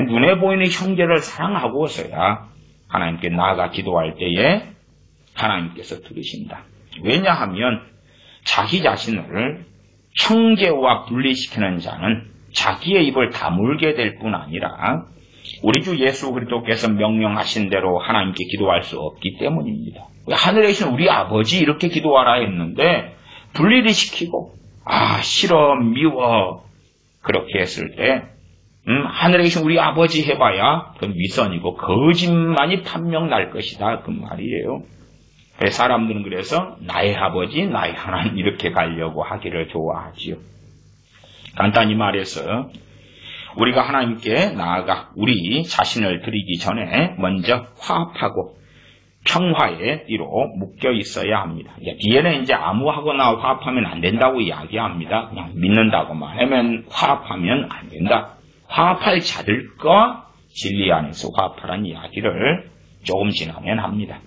눈에 보이는 형제를 사랑하고서야 하나님께 나아가 기도할 때에 하나님께서 들으신다. 왜냐하면 자기 자신을 형제와 분리시키는 자는 자기의 입을 다물게 될 뿐 아니라 우리 주 예수 그리스도께서 명령하신 대로 하나님께 기도할 수 없기 때문입니다. 하늘에 계신 우리 아버지 이렇게 기도하라 했는데 분리를 시키고 싫어 미워 그렇게 했을 때 하늘에 계신 우리 아버지 해봐야 그 위선이고 거짓만이 판명 날 것이다 그 말이에요. 사람들은 그래서 나의 아버지, 나의 하나님 이렇게 가려고 하기를 좋아하지요. 간단히 말해서 우리가 하나님께 나아가 우리 자신을 드리기 전에 먼저 화합하고 평화의 띠로 묶여 있어야 합니다. 뒤에는 이제 암호하거나 화합하면 안 된다고 이야기합니다. 그냥 믿는다고만 하면 화합하면 안 된다. 화합할 자들과 진리 안에서 화합하라는 이야기를 조금 지나면 합니다.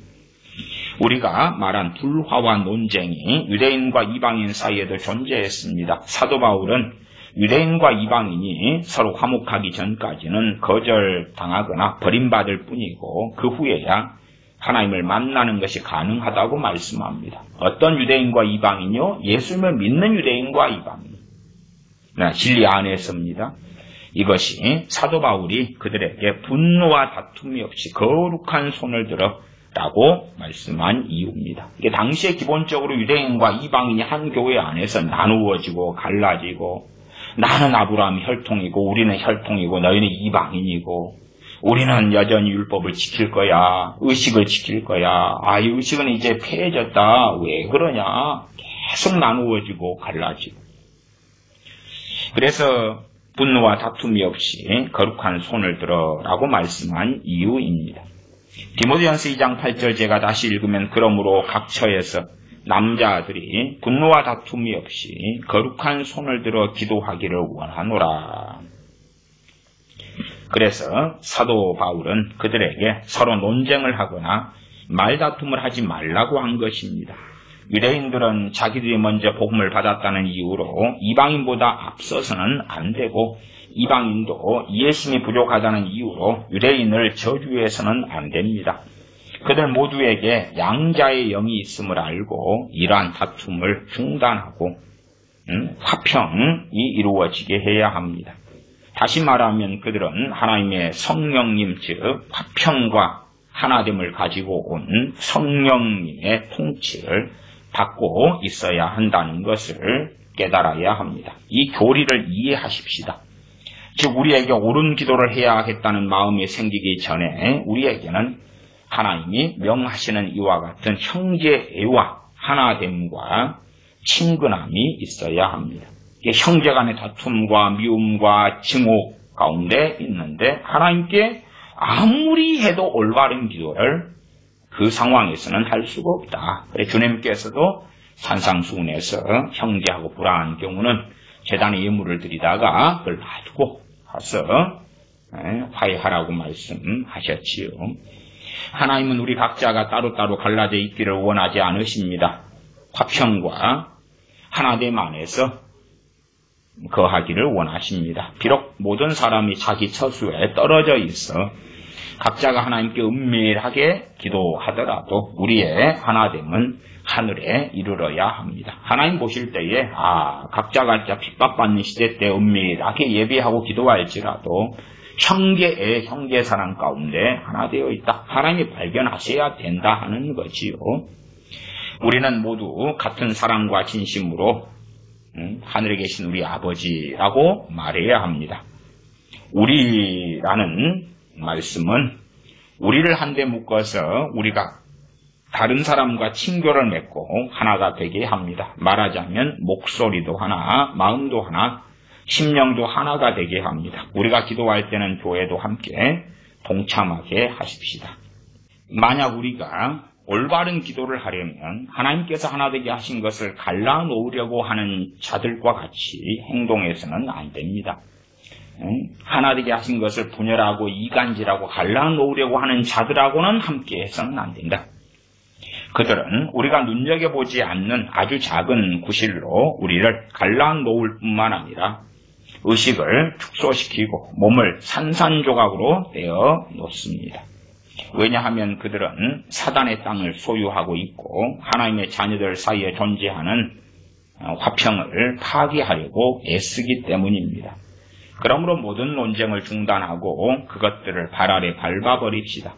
우리가 말한 불화와 논쟁이 유대인과 이방인 사이에도 존재했습니다. 사도 바울은 유대인과 이방인이 서로 화목하기 전까지는 거절당하거나 버림받을 뿐이고 그 후에야 하나님을 만나는 것이 가능하다고 말씀합니다. 어떤 유대인과 이방인이요? 예수님을 믿는 유대인과 이방인. 진리 안에서입니다. 이것이 사도 바울이 그들에게 분노와 다툼이 없이 거룩한 손을 들어 라고 말씀한 이유입니다. 이게 당시에 기본적으로 유대인과 이방인이 한 교회 안에서 나누어지고 갈라지고 나는 아브라함 혈통이고 우리는 혈통이고 너희는 이방인이고 우리는 여전히 율법을 지킬 거야. 의식을 지킬 거야. 이 의식은 이제 폐해졌다. 왜 그러냐. 계속 나누어지고 갈라지고. 그래서 분노와 다툼이 없이 거룩한 손을 들어 라고 말씀한 이유입니다. 디모데전서 2장 8절 제가 다시 읽으면 그러므로 각 처에서 남자들이 분노와 다툼이 없이 거룩한 손을 들어 기도하기를 원하노라. 그래서 사도 바울은 그들에게 서로 논쟁을 하거나 말다툼을 하지 말라고 한 것입니다. 유대인들은 자기들이 먼저 복음을 받았다는 이유로 이방인보다 앞서서는 안 되고 이방인도 이해심이 부족하다는 이유로 유대인을 저주해서는 안 됩니다. 그들 모두에게 양자의 영이 있음을 알고 이러한 다툼을 중단하고 화평이 이루어지게 해야 합니다. 다시 말하면 그들은 하나님의 성령님 즉 화평과 하나됨을 가지고 온 성령님의 통치를 받고 있어야 한다는 것을 깨달아야 합니다. 이 교리를 이해하십시다. 즉 우리에게 옳은 기도를 해야 하겠다는 마음이 생기기 전에 우리에게는 하나님이 명하시는 이와 같은 형제애와 하나됨과 친근함이 있어야 합니다. 형제 간의 다툼과 미움과 증오 가운데 있는데 하나님께 아무리 해도 올바른 기도를 그 상황에서는 할 수가 없다. 그래 주님께서도 산상수훈에서 형제하고 불화한 경우는 제단에 예물을 드리다가 그걸 놔두고 가서 화해하라고 말씀하셨지요. 하나님은 우리 각자가 따로따로 갈라져 있기를 원하지 않으십니다. 화평과 하나됨 안에서 거하기를 원하십니다. 비록 모든 사람이 자기 처수에 떨어져 있어 각자가 하나님께 은밀하게 기도하더라도 우리의 하나됨은 하늘에 이르러야 합니다. 하나님 보실 때에 각자가 핍박받는 시대 때 은밀하게 예배하고 기도할지라도 형제의 형제사랑 가운데 하나 되어 있다. 하나님이 발견하셔야 된다 하는 거지요. 우리는 모두 같은 사랑과 진심으로 하늘에 계신 우리 아버지라고 말해야 합니다. 우리라는 말씀은 우리를 한데 묶어서 우리가 다른 사람과 친교를 맺고 하나가 되게 합니다. 말하자면 목소리도 하나, 마음도 하나, 심령도 하나가 되게 합니다. 우리가 기도할 때는 교회도 함께 동참하게 하십시다. 만약 우리가 올바른 기도를 하려면 하나님께서 하나 되게 하신 것을 갈라놓으려고 하는 자들과 같이 행동해서는 안 됩니다. 하나 되게 하신 것을 분열하고 이간질하고 갈라놓으려고 하는 자들하고는 함께 해서는 안 된다. 그들은 우리가 눈여겨보지 않는 아주 작은 구실로 우리를 갈라놓을 뿐만 아니라 의식을 축소시키고 몸을 산산조각으로 떼어 놓습니다. 왜냐하면 그들은 사단의 땅을 소유하고 있고 하나님의 자녀들 사이에 존재하는 화평을 파괴하려고 애쓰기 때문입니다. 그러므로 모든 논쟁을 중단하고 그것들을 발 아래 밟아버립시다.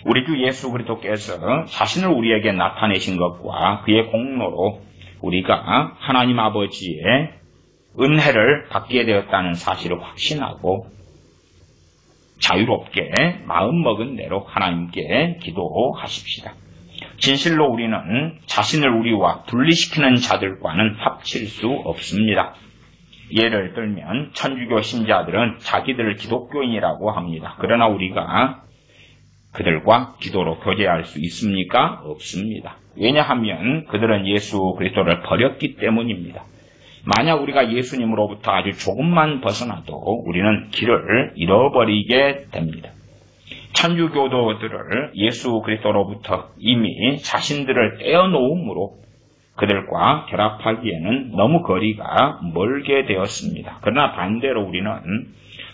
우리 주 예수 그리스도께서 자신을 우리에게 나타내신 것과 그의 공로로 우리가 하나님 아버지의 은혜를 받게 되었다는 사실을 확신하고 자유롭게 마음먹은 대로 하나님께 기도하십시다. 진실로 우리는 자신을 우리와 분리시키는 자들과는 합칠 수 없습니다. 예를 들면 천주교 신자들은 자기들을 기독교인이라고 합니다. 그러나 우리가 그들과 기도로 교제할 수 있습니까? 없습니다. 왜냐하면 그들은 예수 그리스도를 버렸기 때문입니다. 만약 우리가 예수님으로부터 아주 조금만 벗어나도 우리는 길을 잃어버리게 됩니다. 천주교도들을 예수 그리스도로부터 이미 자신들을 떼어놓음으로 그들과 결합하기에는 너무 거리가 멀게 되었습니다. 그러나 반대로 우리는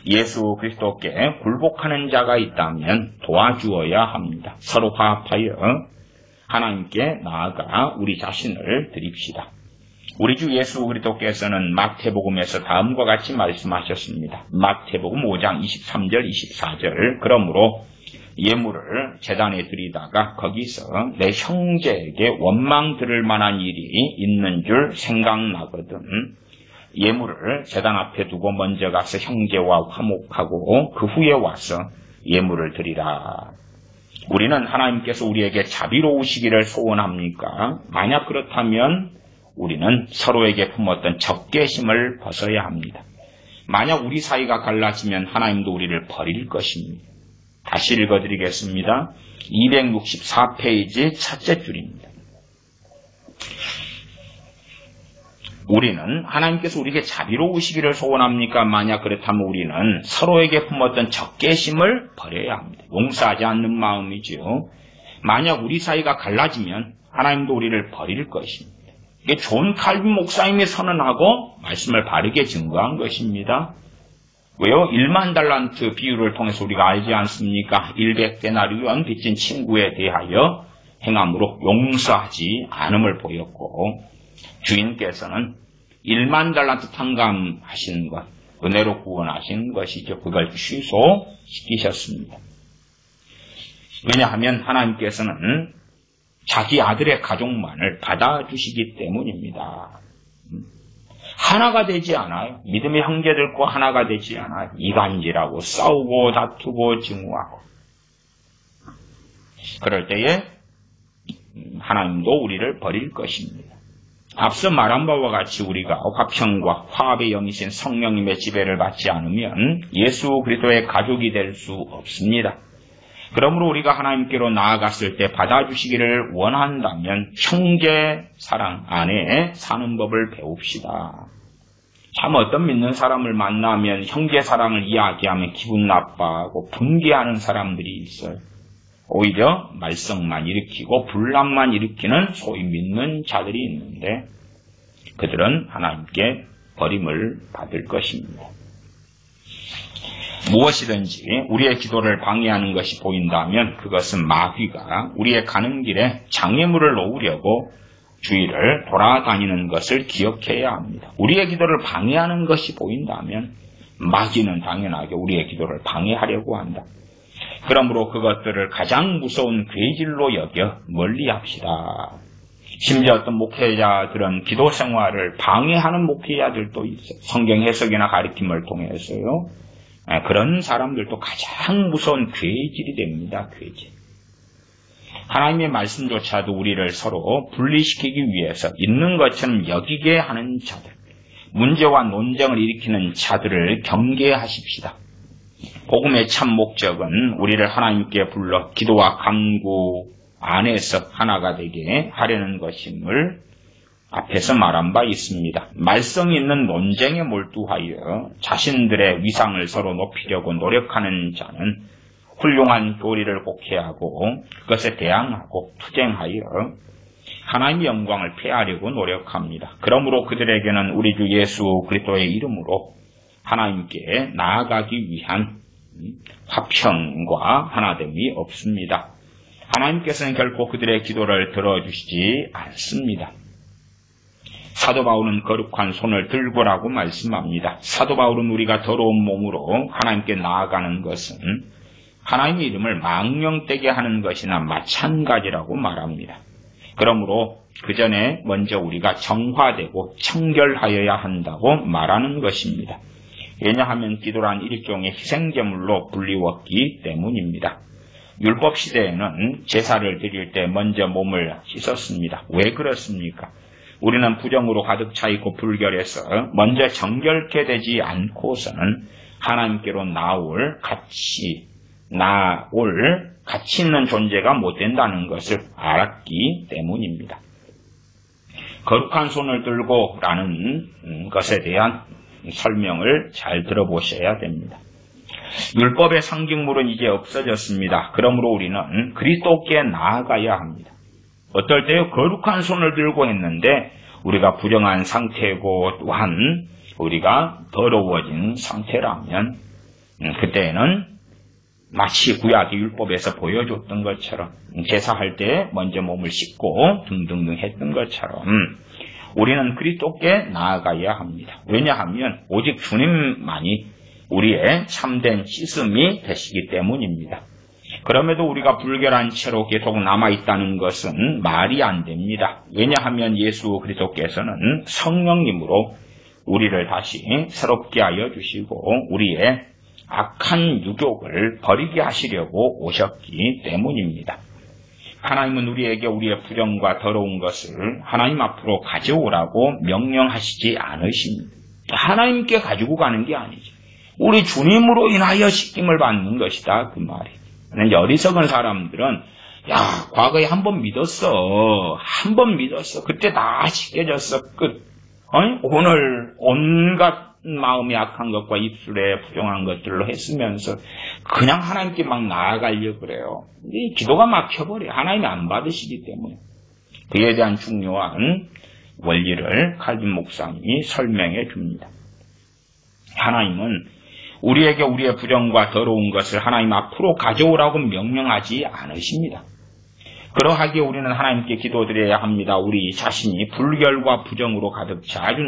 예수 그리스도께 굴복하는 자가 있다면 도와주어야 합니다. 서로 화합하여 하나님께 나아가 우리 자신을 드립시다. 우리 주 예수 그리스도께서는 마태복음에서 다음과 같이 말씀하셨습니다. 마태복음 5장 23절 24절 그러므로 예물을 제단에 드리다가 거기서 내 형제에게 원망 들을 만한 일이 있는 줄 생각나거든 예물을 제단 앞에 두고 먼저 가서 형제와 화목하고 그 후에 와서 예물을 드리라. 우리는 하나님께서 우리에게 자비로우시기를 소원합니까? 만약 그렇다면 우리는 서로에게 품었던 적개심을 벗어야 합니다. 만약 우리 사이가 갈라지면 하나님도 우리를 버릴 것입니다. 다시 읽어드리겠습니다. 264페이지 첫째 줄입니다. 우리는 하나님께서 우리에게 자비로우시기를 소원합니까? 만약 그렇다면 우리는 서로에게 품었던 적개심을 버려야 합니다. 용서하지 않는 마음이죠. 만약 우리 사이가 갈라지면 하나님도 우리를 버릴 것입니다. 이게 존 칼빈 목사님이 선언하고 말씀을 바르게 증거한 것입니다. 왜요? 1만 달란트 비유를 통해서 우리가 알지 않습니까? 100데나리온 빚진 친구에 대하여 행함으로 용서하지 않음을 보였고 주인께서는 1만 달란트 탕감하신 것, 은혜로 구원하신 것이죠. 그걸 취소시키셨습니다. 왜냐하면 하나님께서는 자기 아들의 가족만을 받아주시기 때문입니다. 하나가 되지 않아요. 믿음의 형제들과 하나가 되지 않아요. 이간질하고 싸우고 다투고 증오하고. 그럴 때에 하나님도 우리를 버릴 것입니다. 앞서 말한 바와 같이 우리가 화평과 화합의 영이신 성령님의 지배를 받지 않으면 예수 그리스도의 가족이 될 수 없습니다. 그러므로 우리가 하나님께로 나아갔을 때 받아주시기를 원한다면 형제 사랑 안에 사는 법을 배웁시다. 참 어떤 믿는 사람을 만나면 형제 사랑을 이야기하면 기분 나빠하고 분개하는 사람들이 있어요. 오히려 말썽만 일으키고 분란만 일으키는 소위 믿는 자들이 있는데 그들은 하나님께 버림을 받을 것입니다. 무엇이든지 우리의 기도를 방해하는 것이 보인다면 그것은 마귀가 우리의 가는 길에 장애물을 놓으려고 주위를 돌아다니는 것을 기억해야 합니다. 우리의 기도를 방해하는 것이 보인다면 마귀는 당연하게 우리의 기도를 방해하려고 한다. 그러므로 그것들을 가장 무서운 괴질로 여겨 멀리합시다. 심지어 어떤 목회자들은 기도 생활을 방해하는 목회자들도 있어요. 성경 해석이나 가르침을 통해서요. 그런 사람들도 가장 무서운 괴질이 됩니다. 괴질. 하나님의 말씀조차도 우리를 서로 분리시키기 위해서 있는 것처럼 여기게 하는 자들, 문제와 논쟁을 일으키는 자들을 경계하십시다. 복음의 참 목적은 우리를 하나님께 불러 기도와 간구 안에서 하나가 되게 하려는 것임을 앞에서 말한 바 있습니다. 말썽이 있는 논쟁에 몰두하여 자신들의 위상을 서로 높이려고 노력하는 자는 훌륭한 교리를 곡해하고 그것에 대항하고 투쟁하여 하나님의 영광을 폐하려고 노력합니다. 그러므로 그들에게는 우리 주 예수 그리스도의 이름으로 하나님께 나아가기 위한 화평과 하나됨이 없습니다. 하나님께서는 결코 그들의 기도를 들어주시지 않습니다. 사도 바울은 거룩한 손을 들고라고 말씀합니다. 사도 바울은 우리가 더러운 몸으로 하나님께 나아가는 것은 하나님의 이름을 망령되게 하는 것이나 마찬가지라고 말합니다. 그러므로 그 전에 먼저 우리가 정화되고 청결하여야 한다고 말하는 것입니다. 왜냐하면 기도란 일종의 희생제물로 불리웠기 때문입니다. 율법 시대에는 제사를 드릴 때 먼저 몸을 씻었습니다. 왜 그렇습니까? 우리는 부정으로 가득 차 있고 불결해서 먼저 정결케 되지 않고서는 하나님께로 나올 가치, 나올 가치 있는 존재가 못 된다는 것을 알았기 때문입니다. 거룩한 손을 들고 라는 것에 대한 설명을 잘 들어보셔야 됩니다. 율법의 상징물은 이제 없어졌습니다. 그러므로 우리는 그리스도께 나아가야 합니다. 어떨 때요, 거룩한 손을 들고 했는데 우리가 부정한 상태고 또한 우리가 더러워진 상태라면 그때는 마치 구약의 율법에서 보여줬던 것처럼 제사할 때 먼저 몸을 씻고 등등등 했던 것처럼 우리는 그리스도께 나아가야 합니다. 왜냐하면 오직 주님만이 우리의 참된 씻음이 되시기 때문입니다. 그럼에도 우리가 불결한 채로 계속 남아있다는 것은 말이 안 됩니다. 왜냐하면 예수 그리스도께서는 성령님으로 우리를 다시 새롭게 하여 주시고 우리의 악한 유욕을 버리게 하시려고 오셨기 때문입니다. 하나님은 우리에게 우리의 부정과 더러운 것을 하나님 앞으로 가져오라고 명령하시지 않으십니다. 하나님께 가지고 가는 게 아니죠. 우리 주님으로 인하여 씻김을 받는 것이다, 그 말이. 어리석은 사람들은 야, 과거에 한 번 믿었어. 그때 다 씻겨졌어. 끝. 오늘 온갖 마음이 악한 것과 입술에 부정한 것들로 했으면서 그냥 하나님께 막 나아가려고 그래요. 이 기도가 막혀버려요. 하나님이 안 받으시기 때문에. 그에 대한 중요한 원리를 칼빈 목사님이 설명해 줍니다. 하나님은 우리에게 우리의 부정과 더러운 것을 하나님 앞으로 가져오라고 명령하지 않으십니다. 그러하기에 우리는 하나님께 기도드려야 합니다. 우리 자신이 불결과 부정으로 가득 차 아주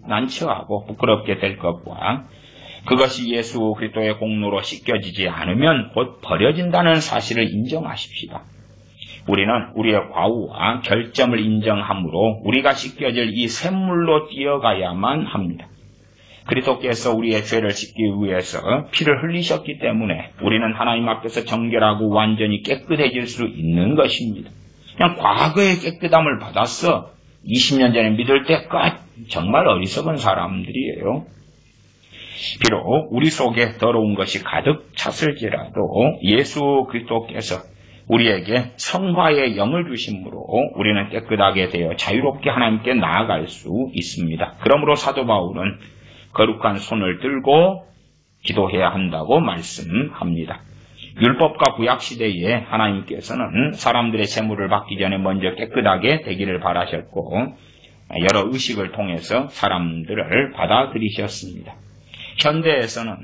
난처하고 부끄럽게 될 것과 그것이 예수 그리스도의 공로로 씻겨지지 않으면 곧 버려진다는 사실을 인정하십시다. 우리는 우리의 과오와 결점을 인정함으로 우리가 씻겨질 이 샘물로 뛰어가야만 합니다. 그리스도께서 우리의 죄를 씻기 위해서 피를 흘리셨기 때문에 우리는 하나님 앞에서 정결하고 완전히 깨끗해질 수 있는 것입니다. 그냥 과거의 깨끗함을 받았어. 20년 전에 믿을 때까지 정말 어리석은 사람들이에요. 비록 우리 속에 더러운 것이 가득 찼을지라도 예수 그리스도께서 우리에게 성화의 영을 주심으로 우리는 깨끗하게 되어 자유롭게 하나님께 나아갈 수 있습니다. 그러므로 사도 바울은 거룩한 손을 들고 기도해야 한다고 말씀합니다. 율법과 구약시대에 하나님께서는 사람들의 재물을 받기 전에 먼저 깨끗하게 되기를 바라셨고 여러 의식을 통해서 사람들을 받아들이셨습니다. 현대에서는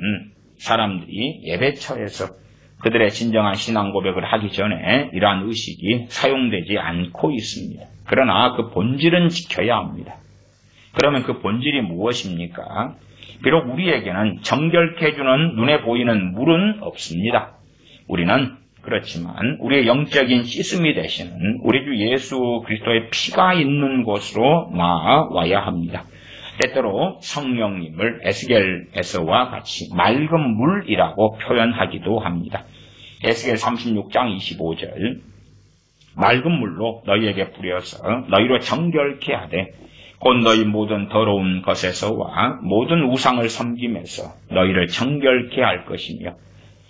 사람들이 예배처에서 그들의 진정한 신앙 고백을 하기 전에 이러한 의식이 사용되지 않고 있습니다. 그러나 그 본질은 지켜야 합니다. 그러면 그 본질이 무엇입니까? 비록 우리에게는 정결케 해주는 눈에 보이는 물은 없습니다. 우리는 그렇지만 우리의 영적인 씻음이 되시는 우리 주 예수 그리스도의 피가 있는 곳으로 나아와야 합니다. 때때로 성령님을 에스겔에서와 같이 맑은 물이라고 표현하기도 합니다. 에스겔 36장 25절 맑은 물로 너희에게 뿌려서 너희로 정결케 하되 곧 너희 모든 더러운 것에서와 모든 우상을 섬김에서 너희를 정결케 할 것이며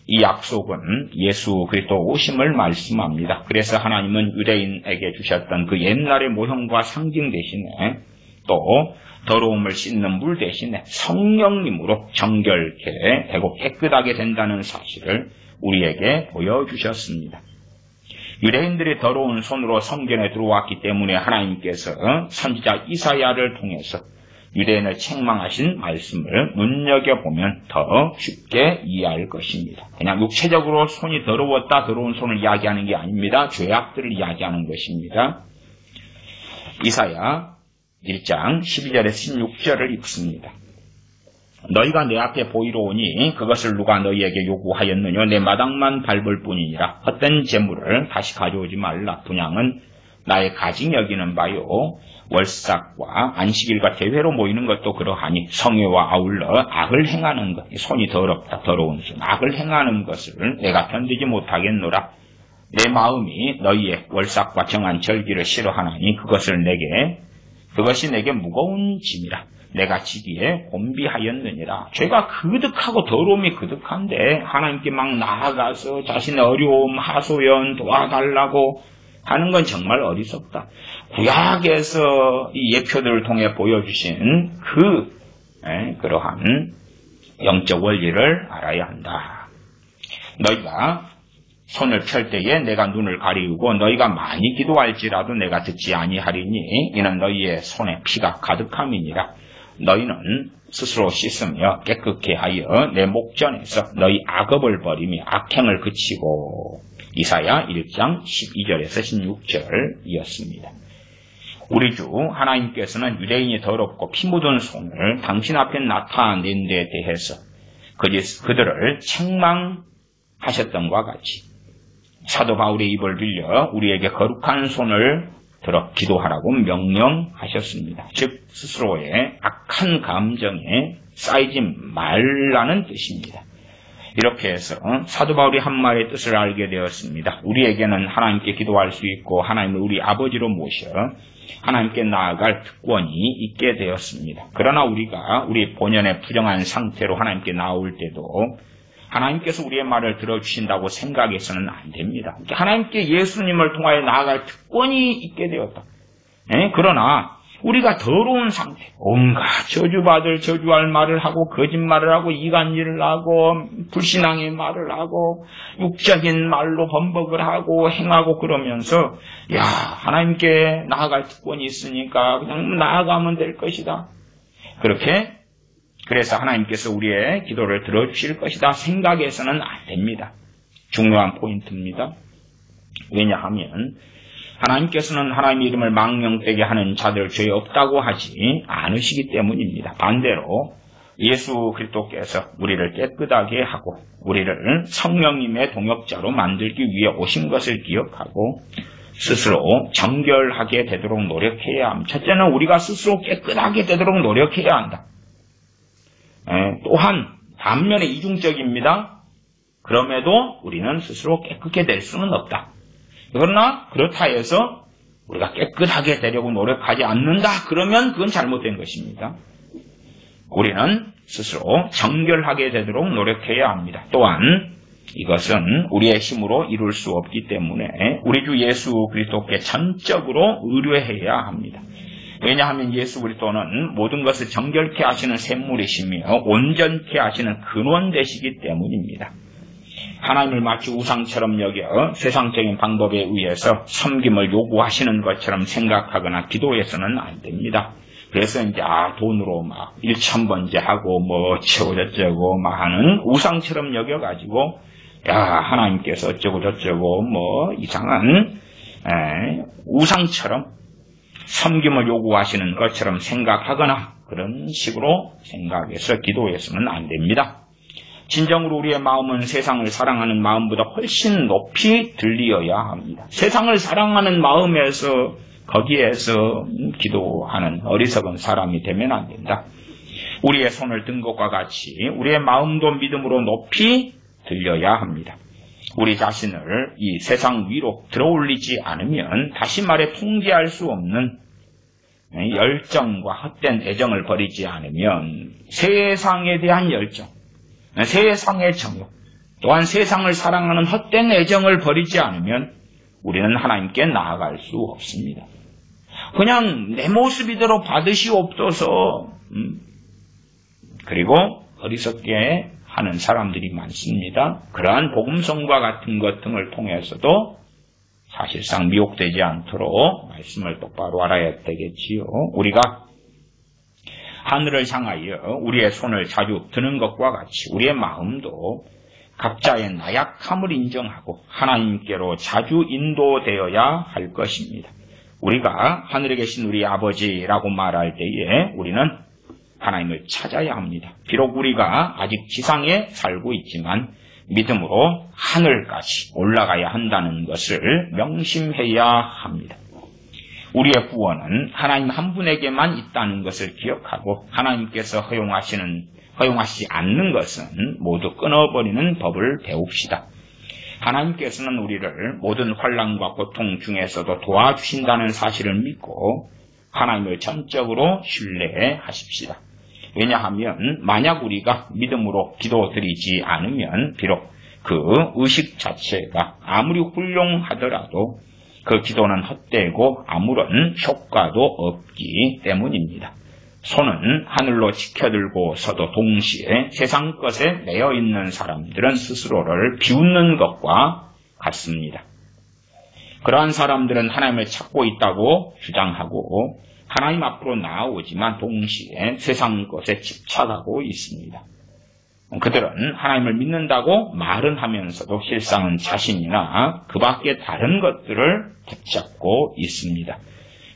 이 약속은 예수 그리스도 오심을 말씀합니다. 그래서 하나님은 유대인에게 주셨던 그 옛날의 모형과 상징 대신에 또 더러움을 씻는 물 대신에 성령님으로 정결케 되고 깨끗하게 된다는 사실을 우리에게 보여주셨습니다. 유대인들이 더러운 손으로 성전에 들어왔기 때문에 하나님께서 선지자 이사야를 통해서 유대인을 책망하신 말씀을 눈여겨보면 더 쉽게 이해할 것입니다. 그냥 육체적으로 손이 더러웠다, 더러운 손을 이야기하는 게 아닙니다. 죄악들을 이야기하는 것입니다. 이사야 1장 12절에서 16절을 읽습니다. 너희가 내 앞에 보이러 오니 그것을 누가 너희에게 요구하였느냐? 내 마당만 밟을 뿐이니라. 헛된 재물을 다시 가져오지 말라. 분향은 나의 가증 여기는 바요. 월삭과 안식일과 대회로 모이는 것도 그러하니 성회와 아울러 악을 행하는 것, 손이 더럽다, 더러운 손, 악을 행하는 것을 내가 견디지 못하겠노라. 내 마음이 너희의 월삭과 정한 절기를 싫어하나니 그것이 내게 무거운 짐이라. 내가 지기에 곤비하였느니라. 죄가 그득하고 더러움이 그득한데 하나님께 막 나아가서 자신의 어려움, 하소연 도와달라고 하는 건 정말 어리석다. 구약에서 이 예표들을 통해 보여주신 그러한 영적 원리를 알아야 한다. 너희가 손을 펼 때에 내가 눈을 가리우고 너희가 많이 기도할지라도 내가 듣지 아니하리니 이는 너희의 손에 피가 가득함이니라. 너희는 스스로 씻으며 깨끗게 하여 내 목전에서 너희 악업을 버리며 악행을 그치고. 이사야 1장 12절에서 16절이었습니다. 우리 주 하나님께서는 유대인이 더럽고 피 묻은 손을 당신 앞에 나타낸 데 대해서 그들을 책망하셨던 것과 같이 사도 바울의 입을 빌려 우리에게 거룩한 손을 들어 기도하라고 명령하셨습니다. 즉 스스로의 악한 감정에 쌓이지 말라는 뜻입니다. 이렇게 해서 사도 바울이 한 말의 뜻을 알게 되었습니다. 우리에게는 하나님께 기도할 수 있고 하나님을 우리 아버지로 모셔 하나님께 나아갈 특권이 있게 되었습니다. 그러나 우리가 우리 본연의 부정한 상태로 하나님께 나올 때도 하나님께서 우리의 말을 들어주신다고 생각해서는 안 됩니다. 하나님께 예수님을 통하여 나아갈 특권이 있게 되었다. 그러나 우리가 더러운 상태, 온갖 저주받을 저주할 말을 하고 거짓말을 하고 이간질을 하고 불신앙의 말을 하고 육적인 말로 범벅을 하고 행하고 그러면서 하나님께 나아갈 특권이 있으니까 그냥 나아가면 될 것이다. 그래서 하나님께서 우리의 기도를 들어주실 것이다 생각해서는 안 됩니다. 중요한 포인트입니다. 왜냐하면 하나님께서는 하나님의 이름을 망령되게 하는 자들 죄 없다고 하지 않으시기 때문입니다. 반대로 예수 그리스도께서 우리를 깨끗하게 하고 우리를 성령님의 동역자로 만들기 위해 오신 것을 기억하고 스스로 정결하게 되도록 노력해야 합니다. 첫째는 우리가 스스로 깨끗하게 되도록 노력해야 한다. 또한 반면에 이중적입니다. 그럼에도 우리는 스스로 깨끗게 될 수는 없다. 그러나 그렇다 해서 우리가 깨끗하게 되려고 노력하지 않는다. 그러면 그건 잘못된 것입니다. 우리는 스스로 정결하게 되도록 노력해야 합니다. 또한 이것은 우리의 힘으로 이룰 수 없기 때문에 우리 주 예수 그리스도께 전적으로 의뢰해야 합니다. 왜냐하면 예수 그리스도는 모든 것을 정결케 하시는 샘물이시며 온전케 하시는 근원 되시기 때문입니다. 하나님을 마치 우상처럼 여겨 세상적인 방법에 의해서 섬김을 요구하시는 것처럼 생각하거나 기도해서는 안 됩니다. 그래서 이제 돈으로 막 1000번제하고 뭐 어쩌고저쩌고 막 하는 우상처럼 여겨가지고 하나님께서 어쩌고저쩌고 뭐 이상한 우상처럼 섬김을 요구하시는 것처럼 생각하거나 그런 식으로 생각해서 기도해서는 안 됩니다. 진정으로 우리의 마음은 세상을 사랑하는 마음보다 훨씬 높이 들리어야 합니다. 세상을 사랑하는 마음에서 거기에서 기도하는 어리석은 사람이 되면 안 된다. 우리의 손을 든 것과 같이 우리의 마음도 믿음으로 높이 들려야 합니다. 우리 자신을 이 세상 위로 들어올리지 않으면 다시 말해 통제할 수 없는 열정과 헛된 애정을 버리지 않으면 세상에 대한 열정, 세상의 정욕, 또한 세상을 사랑하는 헛된 애정을 버리지 않으면 우리는 하나님께 나아갈 수 없습니다. 그냥 내 모습 이대로 받으시옵소서. 그리고 어리석게 하는 사람들이 많습니다. 그러한 복음성과 같은 것 등을 통해서도 사실상 미혹되지 않도록 말씀을 똑바로 알아야 되겠지요. 우리가 하늘을 향하여 우리의 손을 자주 드는 것과 같이 우리의 마음도 각자의 나약함을 인정하고 하나님께로 자주 인도되어야 할 것입니다. 우리가 하늘에 계신 우리 아버지라고 말할 때에 우리는 하나님을 찾아야 합니다. 비록 우리가 아직 지상에 살고 있지만 믿음으로 하늘까지 올라가야 한다는 것을 명심해야 합니다. 우리의 구원은 하나님 한 분에게만 있다는 것을 기억하고 하나님께서 허용하시지 않는 것은 모두 끊어버리는 법을 배웁시다. 하나님께서는 우리를 모든 환난과 고통 중에서도 도와주신다는 사실을 믿고 하나님을 전적으로 신뢰하십시다. 왜냐하면 만약 우리가 믿음으로 기도드리지 않으면 비록 그 의식 자체가 아무리 훌륭하더라도 그 기도는 헛되고 아무런 효과도 없기 때문입니다. 손은 하늘로 지켜들고서도 동시에 세상 것에 매여 있는 사람들은 스스로를 비웃는 것과 같습니다. 그러한 사람들은 하나님을 찾고 있다고 주장하고 하나님 앞으로 나아오지만 동시에 세상 것에 집착하고 있습니다. 그들은 하나님을 믿는다고 말은 하면서도 실상은 자신이나 그 밖에 다른 것들을 붙잡고 있습니다.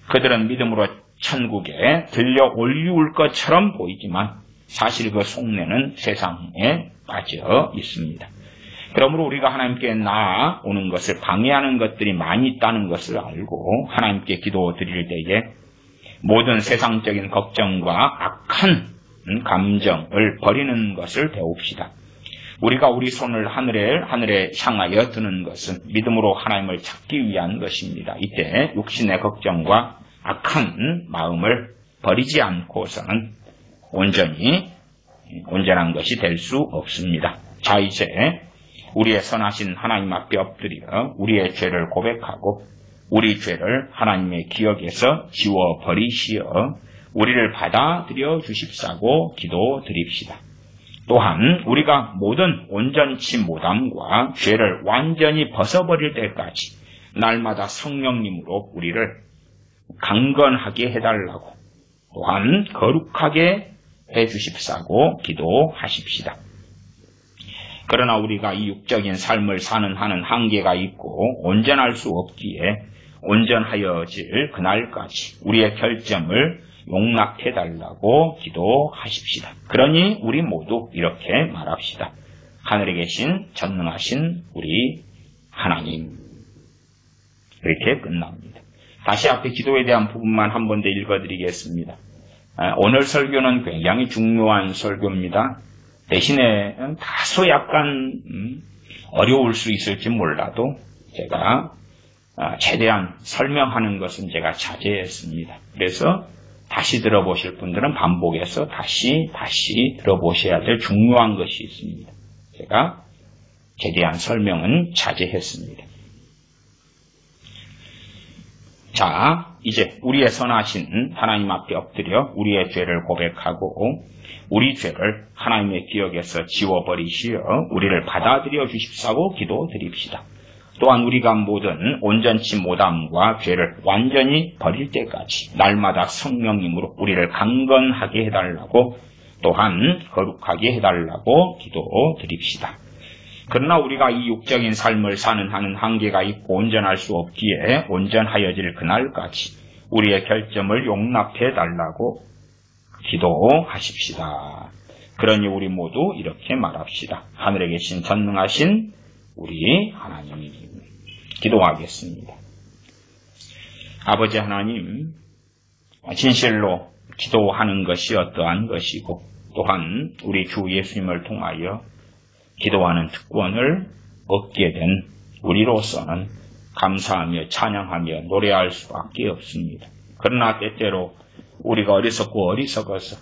그들은 믿음으로 천국에 들려 올리울 것처럼 보이지만 사실 그 속내는 세상에 빠져 있습니다. 그러므로 우리가 하나님께 나아오는 것을 방해하는 것들이 많이 있다는 것을 알고 하나님께 기도드릴 때에 모든 세상적인 걱정과 악한 감정을 버리는 것을 배웁시다. 우리가 우리 손을 하늘에 향하여 드는 것은 믿음으로 하나님을 찾기 위한 것입니다. 이때 육신의 걱정과 악한 마음을 버리지 않고서는 온전한 것이 될 수 없습니다. 자, 이제 우리의 선하신 하나님 앞에 엎드려 우리의 죄를 고백하고 우리 죄를 하나님의 기억에서 지워버리시어 우리를 받아들여 주십사고 기도드립시다. 또한 우리가 모든 온전치 못함과 죄를 완전히 벗어버릴 때까지 날마다 성령님으로 우리를 강건하게 해달라고 또한 거룩하게 해주십사고 기도하십시다. 그러나 우리가 이 육적인 삶을 사는 하는 한계가 있고 온전할 수 없기에 온전하여질 그날까지 우리의 결점을 용납해달라고 기도하십시다. 그러니 우리 모두 이렇게 말합시다. 하늘에 계신 전능하신 우리 하나님. 이렇게 끝납니다. 다시 앞에 기도에 대한 부분만 한 번 더 읽어드리겠습니다. 오늘 설교는 굉장히 중요한 설교입니다. 대신에 다소 약간 어려울 수 있을지 몰라도 제가 최대한 설명하는 것은 제가 자제했습니다. 그래서 다시 들어보실 분들은 반복해서 다시 들어보셔야 될 중요한 것이 있습니다. 제가 최대한 설명은 자제했습니다. 자, 이제 우리의 선하신 하나님 앞에 엎드려 우리의 죄를 고백하고 우리 죄를 하나님의 기억에서 지워버리시어 우리를 받아들여 주십사고 기도드립시다. 또한 우리가 모든 온전치 못함과 죄를 완전히 버릴 때까지 날마다 성령님으로 우리를 강건하게 해달라고 또한 거룩하게 해달라고 기도드립시다. 그러나 우리가 이 육적인 삶을 사는 하는 한계가 있고 온전할 수 없기에 온전하여질 그날까지 우리의 결점을 용납해달라고 기도하십시다. 그러니 우리 모두 이렇게 말합시다. 하늘에 계신 전능하신 우리 하나님. 기도하겠습니다. 아버지 하나님, 진실로 기도하는 것이 어떠한 것이고 또한 우리 주 예수님을 통하여 기도하는 특권을 얻게 된 우리로서는 감사하며 찬양하며 노래할 수밖에 없습니다. 그러나 때때로 우리가 어리석어서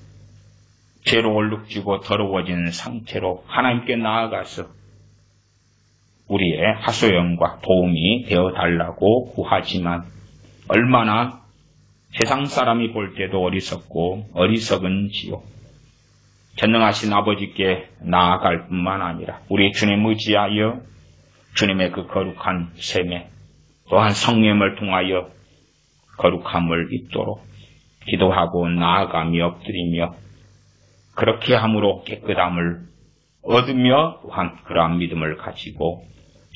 죄로 얼룩지고 더러워진 상태로 하나님께 나아가서 우리의 하소연과 도움이 되어달라고 구하지만 얼마나 세상 사람이 볼 때도 어리석고 어리석은지요. 전능하신 아버지께 나아갈 뿐만 아니라 우리 주님 의지하여 주님의 그 거룩한 셈에 또한 성령을 통하여 거룩함을 입도록 기도하고 나아가며 엎드리며 그렇게 함으로 깨끗함을 얻으며 또한 그러한 믿음을 가지고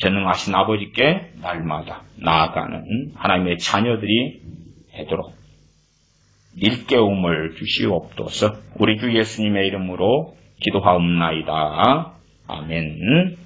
전능하신 아버지께 날마다 나아가는 하나님의 자녀들이 되도록 일깨움을 주시옵소서. 우리 주 예수님의 이름으로 기도하옵나이다. 아멘.